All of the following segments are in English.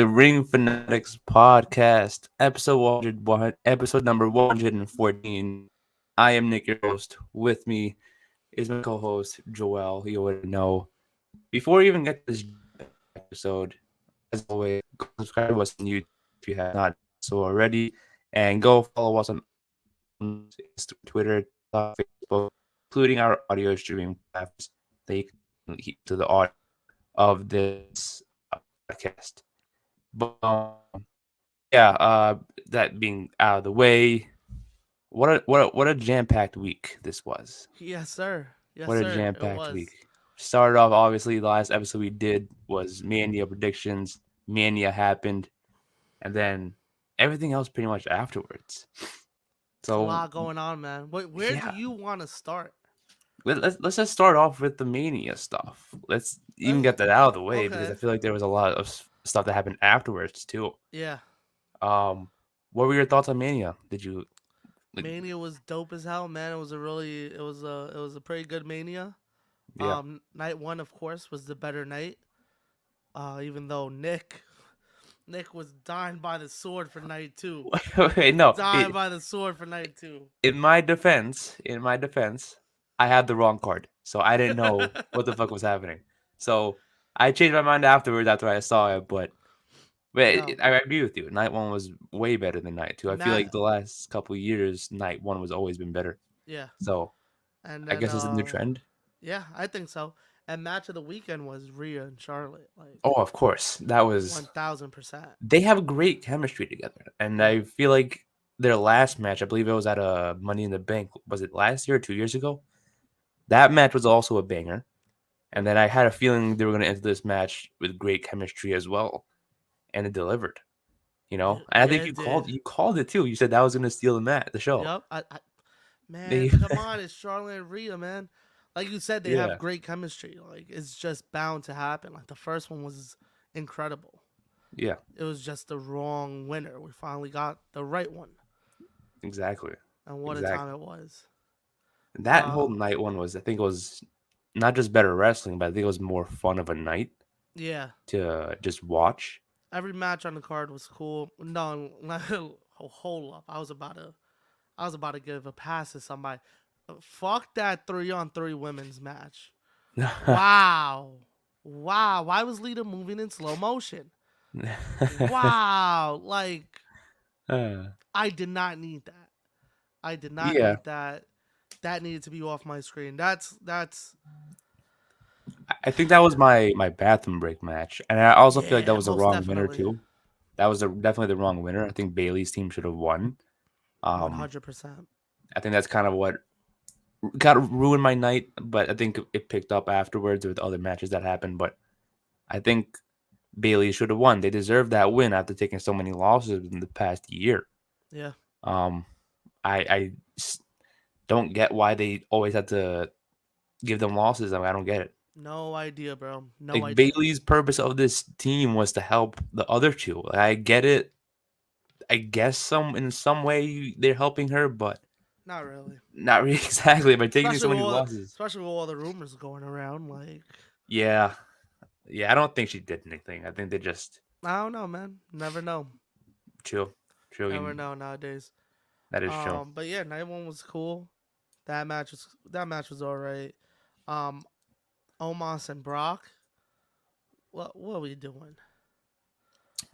the Ring Fanatics podcast, episode 101, episode number 114. I am Nick, your host. With me is my co-host Joel. You already know. Before we even get to this episode, as always, go subscribe to us on YouTube if you have not done so already, and go follow us on Twitter, Facebook, including our audio streaming platforms. They can hear to the audio of this podcast. But yeah, that being out of the way, what a jam packed week this was. Yes, sir. Yes, What a sir. jam It packed was. week. Started off obviously the last episode we did was Mania predictions. Mania happened, and then everything else pretty much afterwards. It's a So lot going on, man. Where do yeah, you want to start? let's just start off with the Mania stuff. Let's even Let's, get that out of the way because okay. I feel like there was a lot of stuff that happened afterwards too. Yeah. Um, what were your thoughts on Mania? Did you like? Mania was dope as hell, man. It was a pretty good Mania. Yeah. Night one, of course, was the better night. Even though Nick was dying by the sword for night two. Wait, no. Dying by the sword for night two. In my defense, I had the wrong card, so I didn't know what the fuck was happening. So I changed my mind afterwards after I saw it, but No. I agree with you. Night one was way better than night two. I feel like Matt. the last couple of years, night one was always been better. Yeah. So And I then guess it's a new trend. yeah, I think so. And match of the weekend was Rhea and Charlotte. Like Oh, of course, that was 1000%. they have great chemistry together, and Yeah. I feel like their last match, I believe it was at a Money in the Bank. Was it last year or 2 years ago? That match was also a banger. And then I had a feeling they were going to enter this match with great chemistry as well, and it delivered. And I think It did. you called it too. You said that was going to steal the show. Yep. Man, They, come on, it's Charlotte and Rhea, man. Like you said, they have yeah, great chemistry. Like it's just bound to happen. Like the first one was incredible. yeah, It was just the wrong winner. We finally got the right one, exactly, and what a time exactly. it was. That Uh, whole night one was, I think, it was not just better wrestling, but I think it was more fun of a night yeah. to just watch. Every match on the card was cool. No, hold up. I was about to give a pass to somebody. Fuck that 3-on-3 women's match. Wow. Wow. Why was Lita moving in slow motion? Wow. Like, Uh, I did not need that. I did not yeah, need that. That needed to be off my screen. That's I think that was my bathroom break match, and I also feel like that yeah, was the most wrong winner definitely. too. That was definitely the wrong winner. I think Bailey's team should have won. Um, 100%. I think that's kind of what kind of ruined my night, but I think it picked up afterwards with other matches that happened. But I think Bailey should have won. They deserved that win after taking so many losses in the past year. Yeah. Um, I don't get why they always had to give them losses. I don't get it. No idea, bro. No Like idea. Bailey's purpose of this team was to help the other two. Like, I get it. I guess in some way they're helping her, but Not really. not really exactly by taking so many losses. Especially with all the rumors going around. Like, Yeah, yeah. I don't think she did anything. I think they just I don't know, man. Never know. chill, chill. Never know nowadays. That is true. But yeah, night one was cool. That match was all right. Um, Omos and Brock. What are we doing?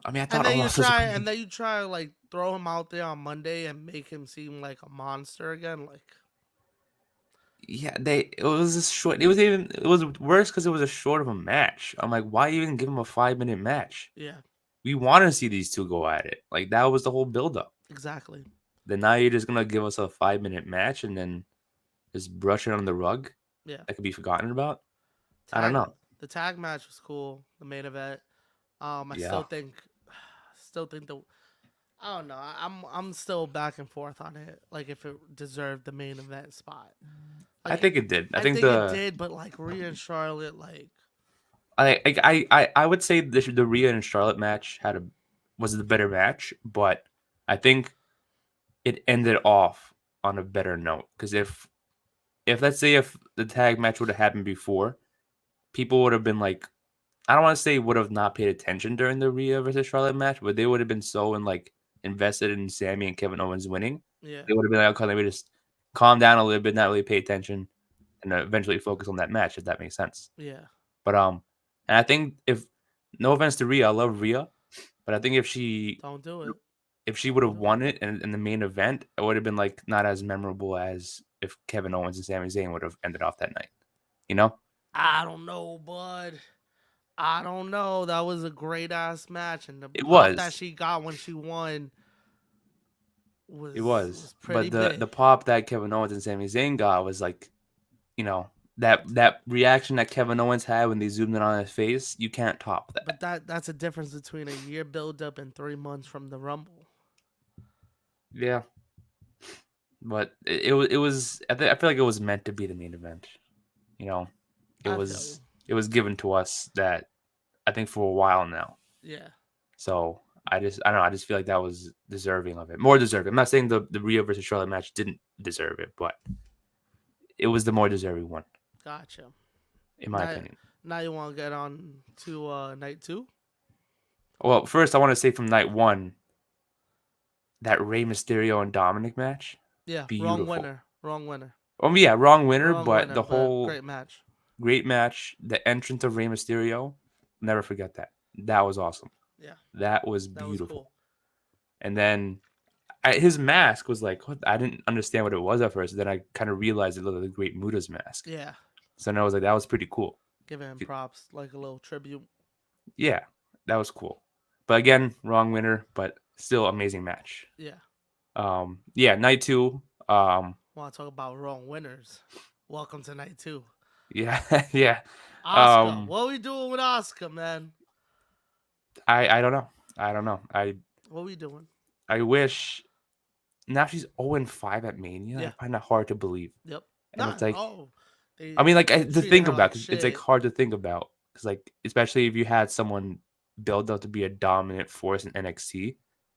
I mean, I And thought then you Omos was try winning. and then you try to like throw him out there on Monday and make him seem like a monster again. Like Yeah, it was a short. It was worse because it was a short of a match. I'm like, why even give him a 5 minute match? yeah, We want to see these two go at it. Like that was the whole buildup. exactly. Then now you're just gonna give us a 5 minute match and then just brush it on the rug Yeah. that could be forgotten about. I don't Tag know. the tag match was cool. The main event. I Yeah, still think the I don't know. I'm still back and forth on it. Like if it deserved the main event spot. I Like think it did. I I think think it the did, but like Rhea and Charlotte, like I would say the Rhea and Charlotte match was the better match, but I think it ended off on a better note because if let's say if the tag match would have happened before, people would have been like I don't want to say would have not paid attention during the Rhea versus Charlotte match, but they would have been so invested in Sammy and Kevin Owens winning. Yeah. They would have been like, okay, let me just calm down a little bit, not really pay attention, and eventually focus on that match, if that makes sense. Yeah. But and I think if no offense to Rhea, I love Rhea, but I think Don't do it. if she would Don't have do won it in the main event, it would have been like not as memorable as if Kevin Owens and Sami Zayn would have ended off that night. You know? I don't know, bud. I don't know. That was a great ass match, and the It pop that was. she got when she won It was was. pretty But the big. pop that Kevin Owens and Sami Zayn got was like, you know, that reaction that Kevin Owens had when they zoomed in on his face, you can't top that. But that's a difference between a year build up and 3 months from the Rumble. Yeah. But it was I feel like it was meant to be the main event. You know, it I feel you. was given to us that I think for a while now. Yeah. So I don't know. I just feel like that was deserving of it, more deserving. I'm not saying the Rhea versus Charlotte match didn't deserve it, but it was the more deserving one, Gotcha. in my Now, opinion. now you want to get on to night two? Well, first I want to say from night one, that Rey Mysterio and Dominic match, Yeah. Wrong beautiful. winner. Wrong winner. Yeah, wrong winner, Wrong but winner. the But whole great match. great match, the entrance of Rey Mysterio, never forget that. That was awesome. Yeah. That was That was beautiful. cool. And then his mask was like, what? I didn't understand what it was at first. Then I kind of realized it looked like the Great Muda's mask. Yeah. So then I was like, that was pretty cool. Giving him props, like a little tribute. Yeah, that was cool. But again, wrong winner, but still amazing match. Yeah. Yeah, night two. Want to talk about wrong winners? Welcome to night two. Yeah, yeah. Oscar, what we doing with Oscar, man? I don't know. I don't know. What we doing? I wish now she's 0-5 at Mania. Yeah. I find that hard to believe. Yep. And it's like, They I mean, like to treated think her about. like 'Cause it's like shit. hard to think about because, like, especially if you had someone build up to be a dominant force in NXT.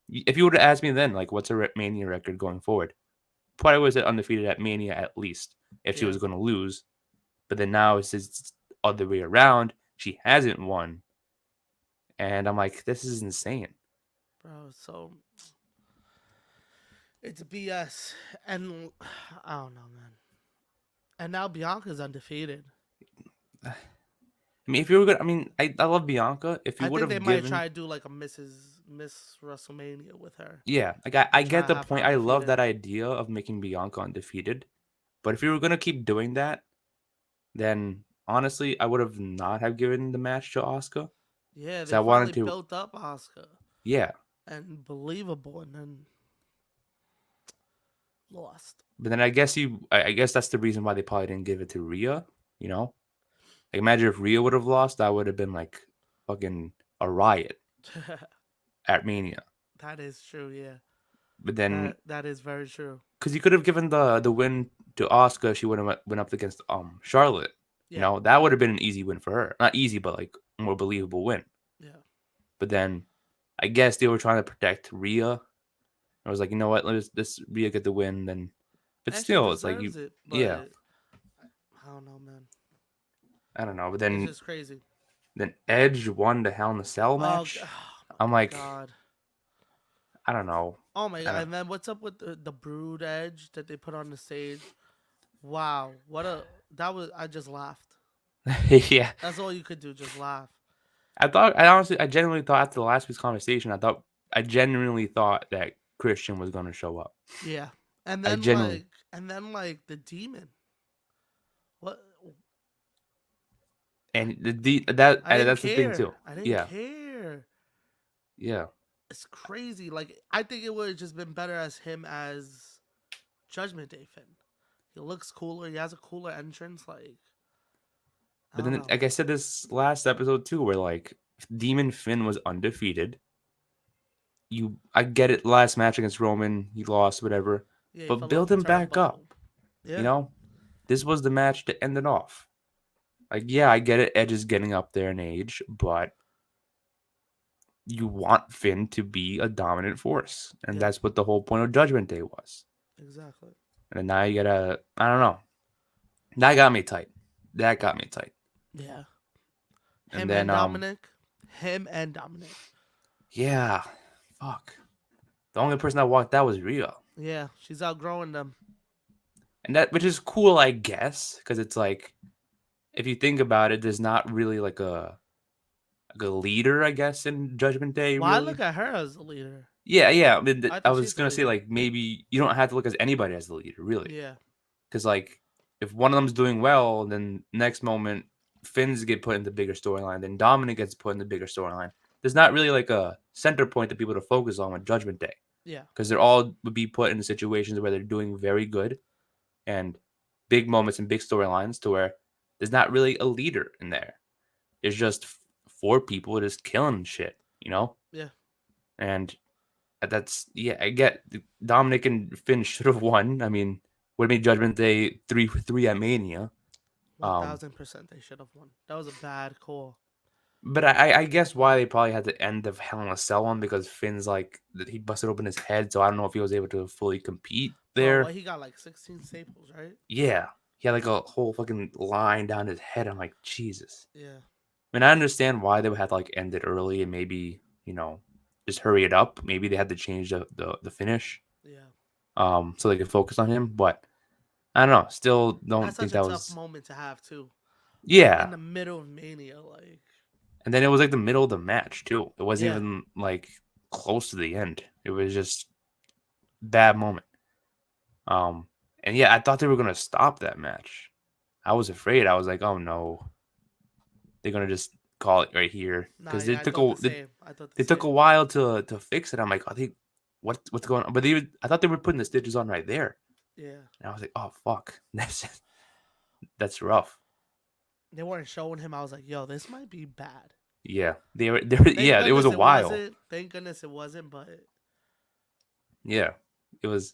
If you would have asked me then, like, what's her Mania record going forward? Probably was undefeated at Mania at least if she Yeah. was going to lose. But then now it's just other way around. She hasn't won, and I'm like, this is insane. Bro, so it's BS. And I don't know, man. And now Bianca's undefeated. I mean, if you were gonna, I mean, I love Bianca. If you I would think they have might given, try to do like a Miss WrestleMania with her. yeah, like I Try get to the have her point. I love undefeated. that idea of making Bianca undefeated. But if you were gonna keep doing that, then honestly, I would have not have given the match to Asuka. Yeah, So they I wanted finally to, built up Oscar yeah. and believable, and then lost. But then I guess that's the reason why they probably didn't give it to Rhea. You know, like imagine if Rhea would have lost, that would have been like fucking a riot at Mania. That is true. Yeah, But then, that is very true. because you could have given the win to Asuka, she would have went up against Charlotte. You Yeah, know, that would have been an easy win for her. Not easy, but like a more believable win. yeah. But then, I guess they were trying to protect Rhea. I was like, you know what, let's Rhea get the win. Then, but And she still, it's like you, deserves it, but yeah, I don't know, man. I don't know. But It's then just crazy. Edge won the Hell in a Cell match. I'm my like, God. I don't know. Oh my God! And then what's up with the Brood Edge that they put on the stage? Wow, I just laughed. Yeah, That's all you could do, just laugh. I genuinely thought after the last week's conversation, I genuinely thought that Christian was going to show up. Yeah, and I then genuinely, like the demon. What? and I didn't that's the thing care. too. I didn't Yeah, care. yeah. It's crazy. Like I think it would have just been better as him as Judgment Day Finn. He looks cooler. He has a cooler entrance. Like, But then, like I said this last episode too, where like Demon Finn was undefeated. I get it. Last match against Roman, he lost, whatever. Yeah, But build him back up. Yeah. You know, this was the match to end it off. Like, yeah, I get it. Edge is getting up there in age, but you want Finn to be a dominant force, and that's what the whole point of Judgment Day was. Exactly. And now you gotta, I don't know. That got me tight. Yeah. And Him then and Dominic. Him and Dominic. yeah, fuck. The only person that walked out was Rhea. Yeah, she's outgrowing them. And that, which is cool, I guess, because it's like, if you think about it, there's not really like a leader, I guess, in Judgment Day, Well, I really. look at her as the leader. Yeah. I mean, I I think was she's the gonna say leader. like maybe you don't have to look at anybody as the leader, really, Yeah. because like if one of them's doing well, then next moment Finn's get put in the bigger storyline, then Dominic gets put in the bigger storyline. There's not really like a center point that people to focus on with Judgment Day, Yeah. because they're all would be put in situations where they're doing very good and big moments and big storylines to where there's not really a leader in there. It's just four people just killing shit, you know? Yeah. And that's, yeah, I get Dominic and Finn should have won. I mean, would have made Judgment Day 3-3 at Mania. Um, 1000% they should have won. That was a bad call. but I guess why they probably had the end of Hell in a Cell one because Finn's like he busted open his head, so I don't know if he was able to fully compete Bro, there. what he got like 16 staples, right? Yeah, he had like a whole fucking line down his head. I'm like, Jesus. Yeah. I mean, I understand why they would have to like end it early and maybe just hurry it up. Maybe they had to change the finish, Yeah. so they could focus on him. But I don't know. Still, don't That's think such a that tough was. moment to have too. Yeah, In the middle of Mania, like. and then it was like the middle of the match too. It wasn't Yeah. even like close to the end. It was just bad moment. Um, and yeah, I thought they were gonna stop that match. I was afraid. I was like, oh no, they're gonna just call it right here Nah, because yeah, I thought the same. I thought the they took same. a while to fix it. I'm like, are they what's going on? But I thought they were putting the stitches on right there, Yeah. and I was like, oh fuck, that's rough. They weren't showing him. I was like, yo, this might be bad. Yeah, they were. Thank Yeah, it was goodness a it while. wasn't. Thank goodness it wasn't, but Yeah, it was.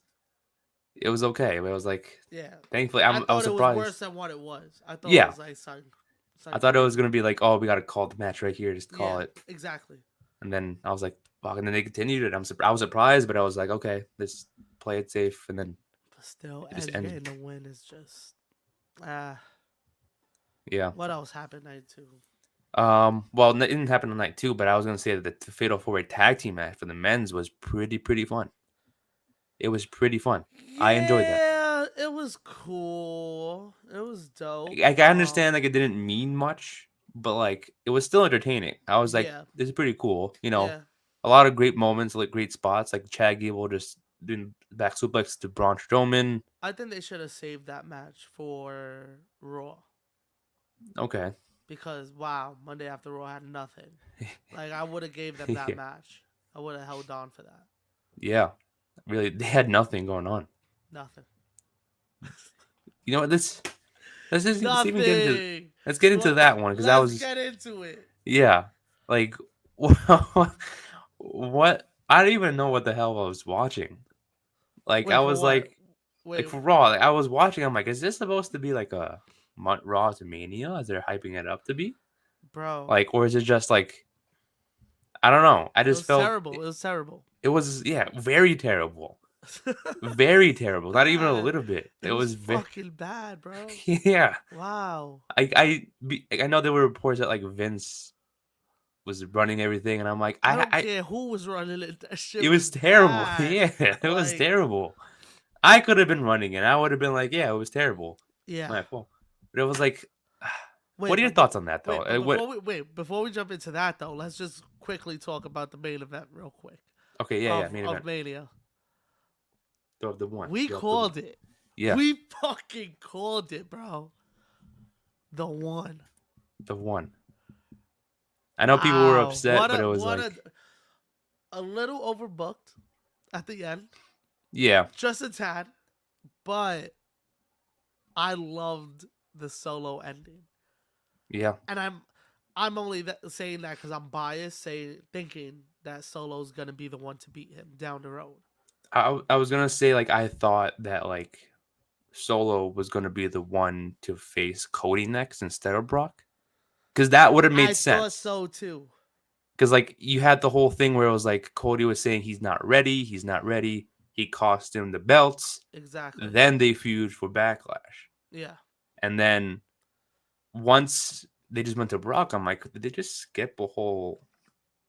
It was okay, but it was like, yeah. thankfully, I I was thought it was surprised. worse than what it was. I thought it Yeah, was like something I thought it was crazy. gonna be like, oh, we gotta call the match right here, just call Yeah, it. exactly. And then I was like, fuck. And then they continued it. I was surprised, but I was like, okay, let's play it safe. And then But still, it just Edge ended. getting the win is just ah. Yeah. What else happened night two? Well, it didn't happen on night two, but I was gonna say that the Fatal 4-Way tag team match for the men's was pretty fun. It was pretty fun. I enjoyed that. Yeah, it was cool. It was dope. I understand like it didn't mean much, but like it was still entertaining. I was like, Yeah, this is pretty cool. yeah. A lot of great moments, like great spots, like Chad Gable just doing back suplex to Braun Strowman. I think they should have saved that match for Raw Okay. because wow, Monday After Raw had nothing. Like I would have gave them that Yeah. match. I would have held on for that. Yeah. Really, they had nothing going on. Nothing. You know what? Let's even get into Nothing. that one because that Let's was get into it. yeah. Like what? I don't even know what the hell I was watching. Like I Wait for was what? like Wait, for Raw. Like, I was watching. I'm like, is this supposed to be like a Raw to Mania as they're hyping it up to be? bro. Like, or is it just like I don't know. I It just was felt terrible. It was terrible. it was very terrible, very terrible. Not even a Bad. little bit. It It was was very fucking bad, bro. yeah. Wow. I know there were reports that like Vince was running everything, and I'm like, I don't care who was running it. That shit it was was terrible. bad. Yeah, it was Like, terrible. I could have been running it. I would have been like, yeah, it was terrible. yeah. My fault. But it was like, Wait, what are your but thoughts on that though? wait, but What? before we jump into that though, let's just quickly talk about the main event real quick Okay, yeah, main of event. Mania. The one. We called it. Yeah, We fucking called it, bro. The one. the one. I know people were Wow. upset, but it was what like, a little overbooked at the end. yeah, Just a tad. But I loved the solo ending. yeah. And I'm only saying that because I'm biased, thinking that Solo's gonna be the one to beat him down the road. I was gonna say like I thought that like Solo was gonna be the one to face Cody next instead of Brock, because that would have made I sense. thought so too. Because like you had the whole thing where it was like Cody was saying he's not ready. He cost him the belts. Exactly. Then they feud for Backlash, Yeah. and then once they just went to Brock. I'm like, did they just skip a whole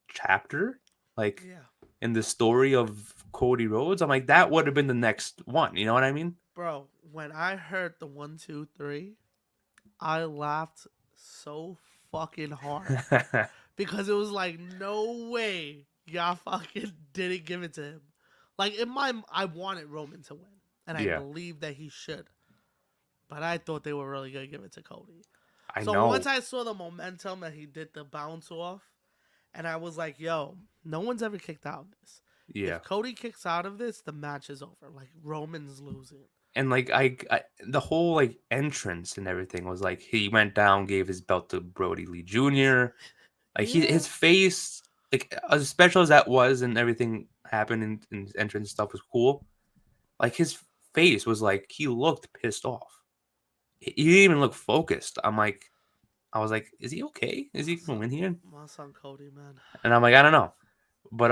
chapter? Like Yeah, in the story of Cody Rhodes? I'm like, that would have been the next one. You know what I mean? bro. When I heard the 1, 2, 3, I laughed so fucking hard because it was like, no way y'all fucking didn't give it to him. Like in my, I wanted Roman to win, and I Yeah, believe that he should, but I thought they were really gonna give it to Cody. I So once know. I saw the momentum that he did the bounce off, and I was like, yo, no one's ever kicked out of this. Yeah. If Cody kicks out of this, the match is over. Like Roman's losing. And like the whole like entrance and everything was like he went down, gave his belt to Brody Lee Jr. Like Yeah. his face, like as special as that was, and everything happened and his entrance stuff was cool. Like his face was like he looked pissed off. He didn't even look focused. I was like, is he okay? Is he gonna win here? My son Cody, man. And I'm like, I don't know, but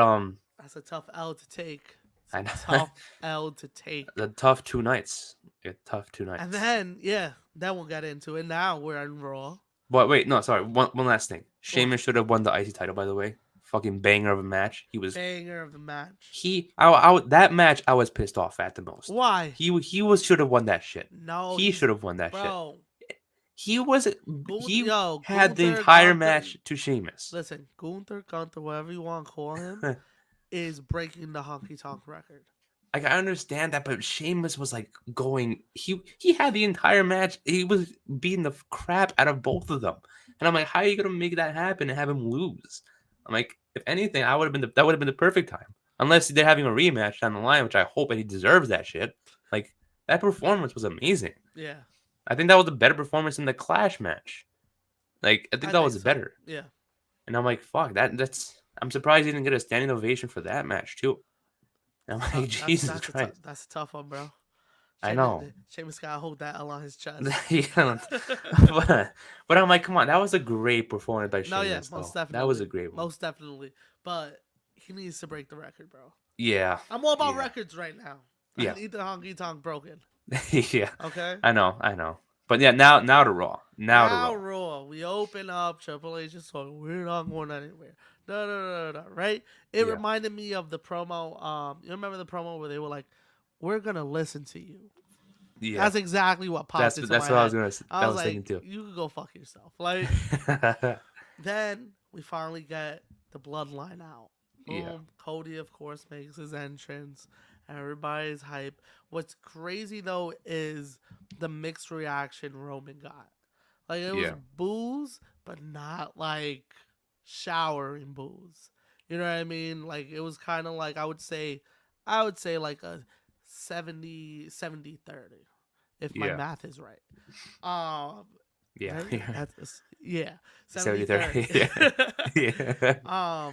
That's a tough L to take. It's I a know tough L to take. the tough 2 nights, tough two And nights. then, yeah, then we'll get into it. Now we're on Raw. But wait, no, sorry. One last thing. What? Sheamus should have won the IC title, by the way. Fucking banger of a match. Banger of the match. That match I was pissed off at the most. Why? He was should have won that shit. No, He should have won that shit. bro. He he had the Gunther, entire match to Sheamus. Listen, Gunther, whatever you want to call him, is breaking the honky tonk record. Like I understand that, but Sheamus was like going. He had the entire match. He was beating the crap out of both of them, and I'm like, how are you gonna make that happen and have him lose? I'm like, if anything, that would have been the perfect time. Unless they're having a rematch down the line, which I hope, and he deserves that shit. Like that performance was amazing. Yeah, I think that was a better performance than the Clash match. Like I think that was so. better. Yeah, And I'm like, fuck that's. I'm surprised he didn't get a standing ovation for that match too. And I'm like, Jesus Christ. That's a tough one, bro. I know. Sheamus gotta hold that L on his chest. Yeah, but I'm like, come on, that was a great performance by No, yeah, Sheamus, most though. definitely. That was a great one. Most definitely. But he needs to break the record, bro. Yeah. I'm all about Yeah. records right now. Yeah. I need the honky tonk broken. Yeah. Okay. I know. But yeah, now to Raw. Now to Raw. Raw. We open up. Triple H is talking. We're not going anywhere. Right? It Yeah. reminded me of the promo. You remember the promo where they were like, "We're gonna listen to you." Yeah. That's exactly what popped into my what head. I was like, thinking too. You could go fuck yourself. Like, then we finally get the bloodline out. Boom. Yeah. Cody, of course, makes his entrance. Everybody's hype. What's crazy though is the mixed reaction Roman got. Like it was boos, but not like showering boos. You know what I mean? Like it was kind of like I would say like a 70-30 if my math is right. Yeah. Right? That's, yeah. 70-30. Yeah.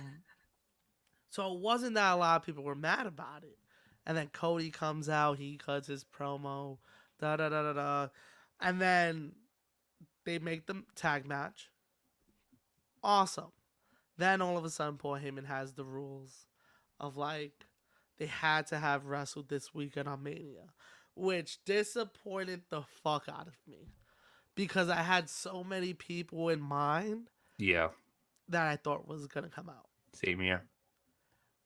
So it wasn't that a lot of people were mad about it. And then Cody comes out, he cuts his promo, and then they make the tag match. Awesome. Then all of a sudden, Paul Heyman has the rules of like they had to have wrestled this weekend on Mania, which disappointed the fuck out of me because I had so many people in mind. Yeah. That I thought was gonna come out. Same here.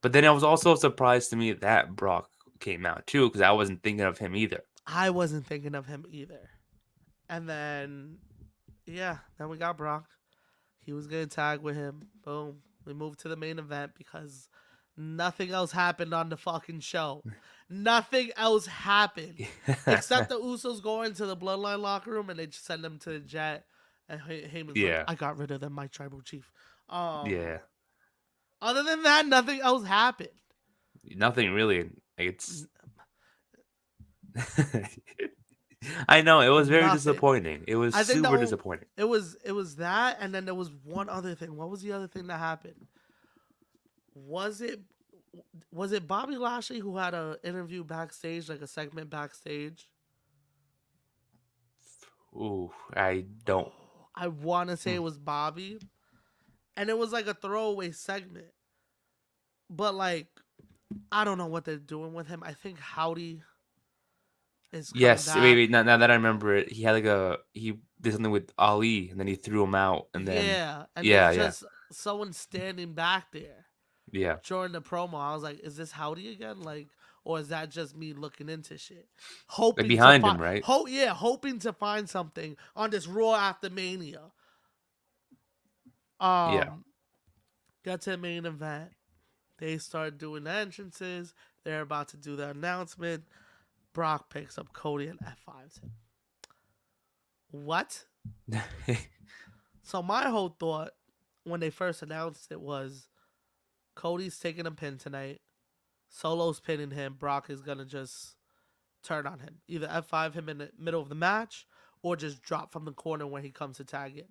But then I was also surprised to me that Brock came out too, because I wasn't thinking of him either. I wasn't thinking of him either. And then, yeah, then we got Brock. He was going to tag with him. Boom. We moved to the main event because nothing else happened on the fucking show. Nothing else happened. Except the Usos going to the Bloodline locker room and they just send them to the jet. And Heyman's like, I got rid of them, my tribal chief. Yeah. Other than that, nothing else happened. Nothing really. It's. I know it was very disappointing. It was super disappointing. It was that, and then there was one other thing. What was the other thing that happened? Was it Bobby Lashley who had an interview backstage, like a segment backstage? Ooh, I don't. I want to say it was Bobby, and it was like a throwaway segment. But like, I don't know what they're doing with him. I think Howdy is coming Yes, wait, back. wait. Now that I remember it, he had he did something with Ali, and then he threw him out, and then Yeah, and there's yeah, just someone standing back there yeah. during the promo. I was like, is this Howdy again? Like, or is that just me looking into shit, Like hoping to behind find, him, right? hoping to find something on this Raw after Mania. Yeah, Um, Got to the main event. They start doing the entrances. They're about to do the announcement. Brock picks up Cody and F5s him. What? So my whole thought when they first announced it was Cody's taking a pin tonight. Solo's pinning him. Brock is gonna just turn on him. Either F5 him in the middle of the match or just drop from the corner when he comes to tag in.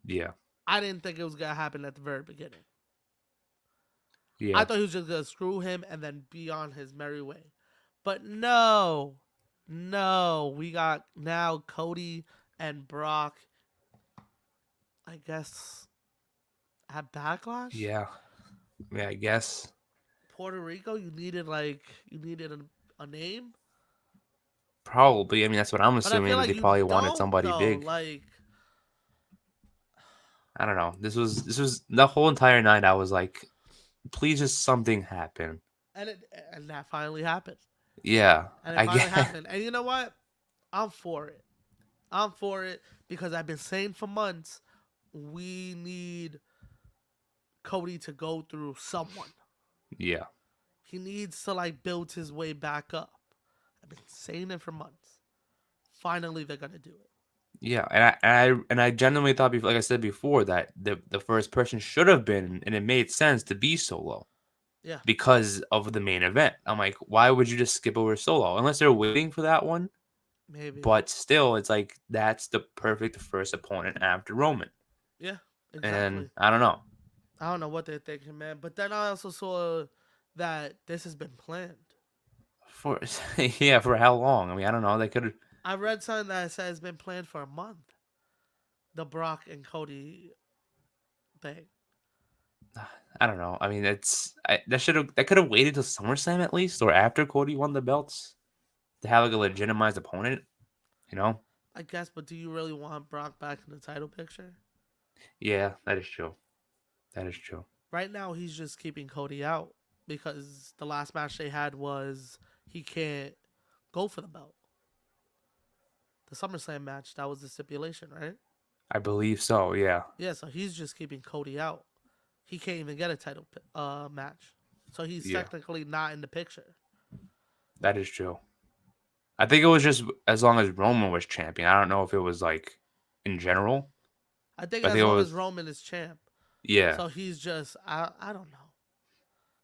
yeah, I didn't think it was gonna happen at the very beginning. I yeah, thought he was just gonna screw him and then be on his merry way. But no. No. We got now Cody and Brock, I guess, at Backlash. yeah. Yeah, I guess Puerto Rico, you needed a name. probably. I mean, that's what I'm But I feel assuming that like they you probably wanted don't somebody though. big. Like I don't know. This was the whole entire night. I was like, please, just something happen. and it and that finally happened. Yeah, And it I finally get. happened. And you know what? I'm for it. I'm for it because I've been saying for months we need Cody to go through someone. Yeah, He needs to like build his way back up. I've been saying it for months. Finally, they're gonna do it. yeah, and I genuinely thought, before, like I said before, that the first person should have been, and it made sense to be Solo Yeah, because of the main event. I'm like, why would you just skip over Solo unless they're waiting for that one? maybe. But still, it's like that's the perfect first opponent after Roman, Yeah, exactly. and I don't know. I don't know what they're thinking, man. But then I also saw that this has been planned. For yeah, for how long? I mean, I don't know. They could. I read something that said it's been planned for a month. The Brock and Cody thing. I don't know. I mean, that could have waited till SummerSlam at least, or after Cody won the belts to have like a legitimized opponent. You know? I guess, but do you really want Brock back in the title picture? Yeah, that is true. That is true. Right now, he's just keeping Cody out because the last match they had was he can't go for the belt. The SummerSlam match, that was the stipulation, right? I believe so. Yeah. Yeah, so he's just keeping Cody out. He can't even get a title match. So he's Yeah, technically not in the picture. that is true. I think it was just as long as Roman was champion. I don't know if it was like in general. I think But I as think it long as was. Roman is champ. Yeah. So he's just, I don't know. I don't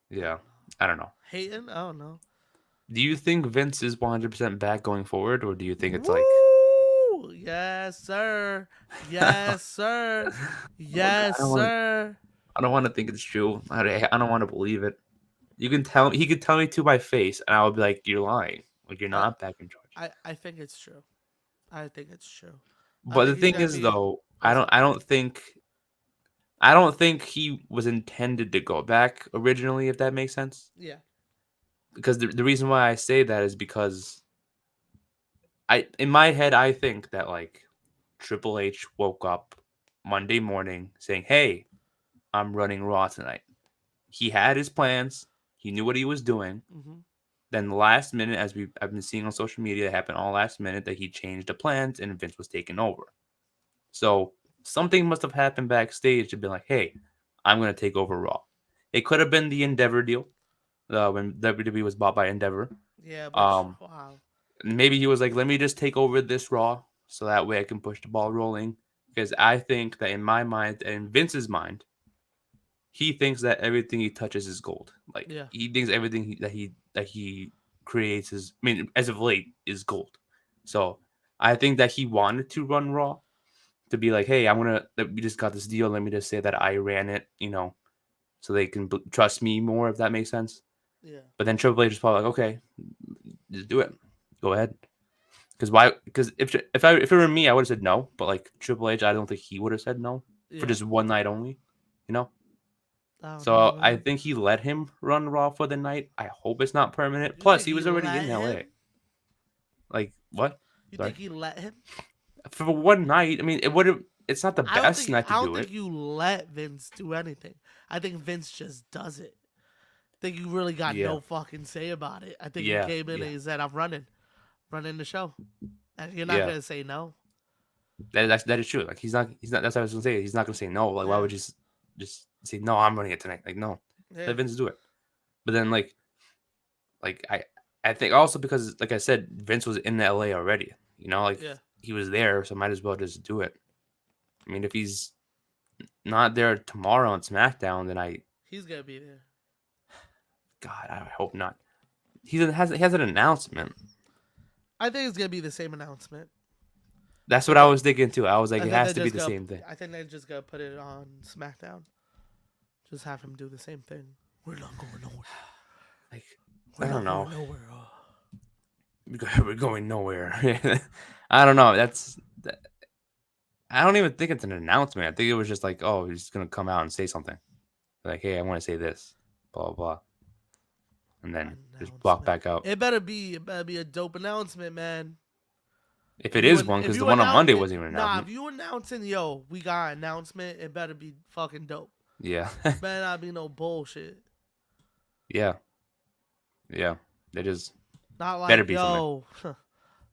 Yeah. know. I don't know. Hating? I don't know. Do you think Vince is 100% back going forward, or do you think it's like? Woo! Yes, sir. Yes, sir. Oh God, Yes, sir. I don't want to think it's true. I don't want to believe it. You can tell he could tell me to my face, and I would be like, "You're lying. Like you're I, not back in charge." I think it's true. I think it's true. I But the think he's thing gonna is, be. though, Oh, sorry. I don't think he was intended to go back originally. If that makes sense, Yeah. because the reason why I say that is because in my head, I think that like Triple H woke up Monday morning saying, "Hey, I'm running Raw tonight." He had his plans. He knew what he was doing. Hmm. Then the last minute, I've been seeing on social media, it happened all last minute that he changed the plans and Vince was taken over. So something must have happened backstage to be like, "Hey, I'm gonna take over Raw." It could have been the Endeavor deal when WWE was bought by Endeavor. Yeah, but Um, wow. Maybe he was like, "Let me just take over this Raw so that way I can push the ball rolling." Because I think that in my mind and in Vince's mind, he thinks that everything he touches is gold. Like Yeah. he thinks everything that he creates is, I mean, as of late, is gold. So I think that he wanted to run Raw to be like, hey, we just got this deal. Let me just say that I ran it, so they can trust me more, if that makes sense. Yeah. But then Triple H is probably like, okay, just do it, go ahead. Because why? Because if it were me, I would have said no. But like Triple H, I don't think he would have said no for Yeah. just one night only. You know. I don't know, So I man. think he let him run Raw for the night. I hope it's not permanent. You Plus, think he he was already let in him? LA. Like what? You Sorry. think he let him? For one night. I mean, it would. It's not the I don't best think night to I don't do think it. you let Vince do anything. I think Vince just does it. I think you really got Yeah. no fucking say about it. I think he Yeah. came in Yeah. and he said, "I'm running the show," and you're not Yeah. gonna say no. That is true. Like he's not. That's what I was gonna say. He's not gonna say no. Like why Yeah, would you just say no? I'm running it tonight. Like no, yeah, let Vince do it. But then like I think also because like I said, Vince was in LA already. You know, like yeah. he was there, so might as well just do it. I mean, if he's not there tomorrow on SmackDown, then He's gonna be there. God, I hope not. He has an announcement. I think it's gonna be the same announcement. I That's what think I that was thinking too. I was like, I it think has they're to be just the gonna. same thing. I think they're just gonna put it on SmackDown. Just have him do the same thing. We're not going nowhere. Like We're I don't not know. going nowhere. We're going nowhere. I don't know. I don't even think it's an announcement. I think it was just like, oh, he's gonna come out and say something. Like, hey, I want to say this, blah blah blah, and then just walk Announcement. back out. It better be a dope announcement, man. If it is one, If because the you one on announce Monday it, wasn't even an nah, if announcement. you announcing, yo, we got an announcement, it better be fucking dope. Yeah, Better not be no bullshit. yeah, yeah. It is Not better like, be something. yo,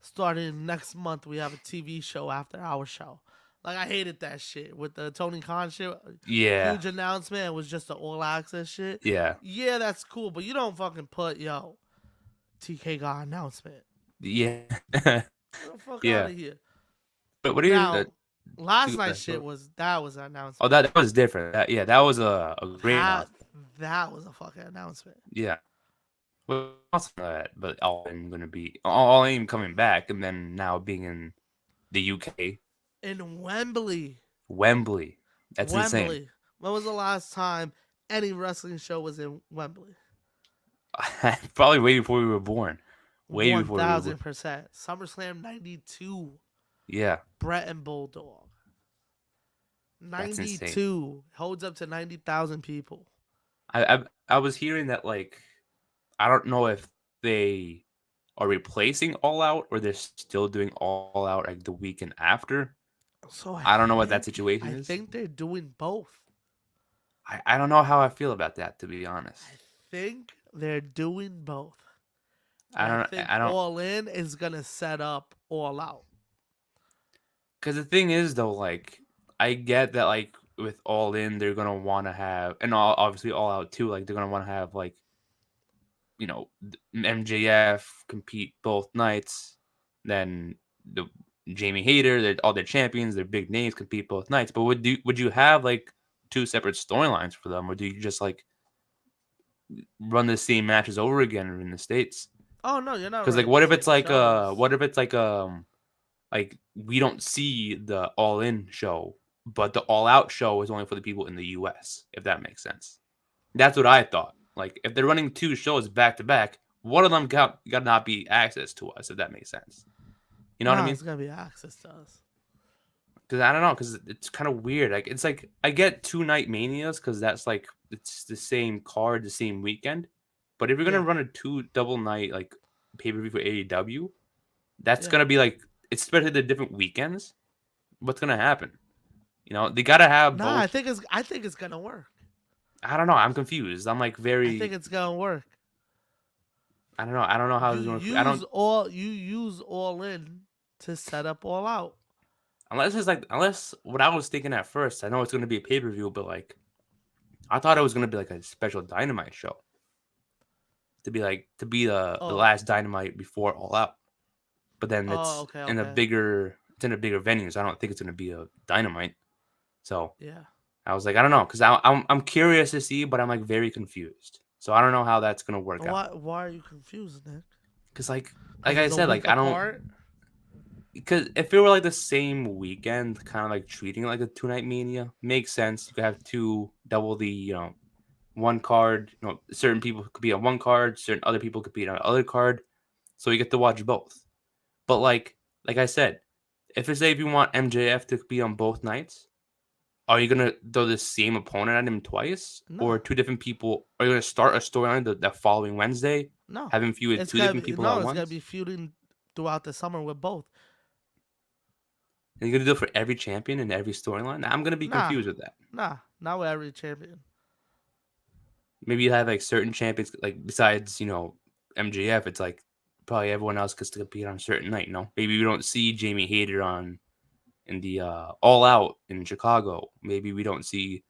starting next month we have a TV show after our show. Like I hated that shit with the Tony Khan shit. Yeah, Huge announcement. It was just the all access shit. yeah, Yeah, that's cool, but you don't fucking put, yo, TK got announcement. yeah, Get the fuck out yeah. of here. But what are you? Now, last night Go shit ahead. was an Oh, announcement. that was different. That was a great That announcement. that was a fucking announcement. Yeah. Well, also that, but All In gonna be All In coming back, and then now being in the UK, In Wembley. Wembley. That's insane. Wembley. When was the last time any wrestling show was in Wembley? Probably way before we were born. Way before we were born. 1000%. SummerSlam 92. Yeah, Brett and Bulldog. that's insane. 92. Holds up to 90,000 people. I was hearing that like I don't know if they are replacing All Out or they're still doing All Out like the weekend after. So I don't know what that situation I is. think they're doing both. I don't know how I feel about that, to be honest. I think they're doing both. And I I don't think I don't All In is going to set up All Out. because the thing is though, like I get that like with All In they're gonna want to have and obviously All Out too. Like they're gonna want to have like MJF compete both nights, then the Jamie Hayter, all their champions, their big names compete both nights. But would you have like two separate storylines for them, or do you just like run the same matches over again in the states? Oh, no, you're not Because like running the same shows. what if it's like we don't see the All In show, but the All Out show is only for the people in the US, if that makes sense. That's what I thought. Like if they're running two shows back to back, one of them got not be access to us, if that makes sense. You know what I Nah, mean? it's going to be access to us. Because I don't know, because it's kind of weird. Like it's like I get 2 night manias because that's like it's the same card, the same weekend. But if you're gonna Yeah, run a two double night like pay per view for AEW, that's yeah. gonna be like especially the different weekends. What's gonna happen? They gotta have Nah, both. I think it's going to work. I don't know. I'm confused. I'm like I think very. it's going to work. I don't know. I don't know how this is gonna. I don't You use All In to set up All Out. unless what I was thinking at first. I know it's gonna be a pay per view, but like I thought it was gonna be like a special Dynamite show to be the Oh, last Dynamite before All Out. But then okay, okay. it's in a bigger venue, so I don't think it's gonna be a Dynamite. So Yeah. I was like, I don't know, because I'm curious to see, but I'm like very confused. So I don't know how that's gonna work out. Why are you confused, Nick? Because like Because I it's a said, like week I don't. apart. Because if it were like the same weekend, kind of like treating it like a 2 night mania, makes sense. You could have two, double the, one card. Certain people could be on one card, certain other people could be on other card, so you get to watch both. But like I said, if you want MJF to be on both nights, are you gonna throw the same opponent at him twice, or No, two different people? Are you gonna start a storyline the following Wednesday, no. have him feud with two different people at It's gonna once? be feuding throughout the summer with both. And you're gonna do it for every champion and every storyline? Now, I'm gonna be Nah, confused with that. not with every champion. Maybe you have like certain champions, like besides MJF. It's like probably everyone else gets to compete on a certain night. Maybe we don't see Jamie Hayter on in the All Out in Chicago. Maybe we don't see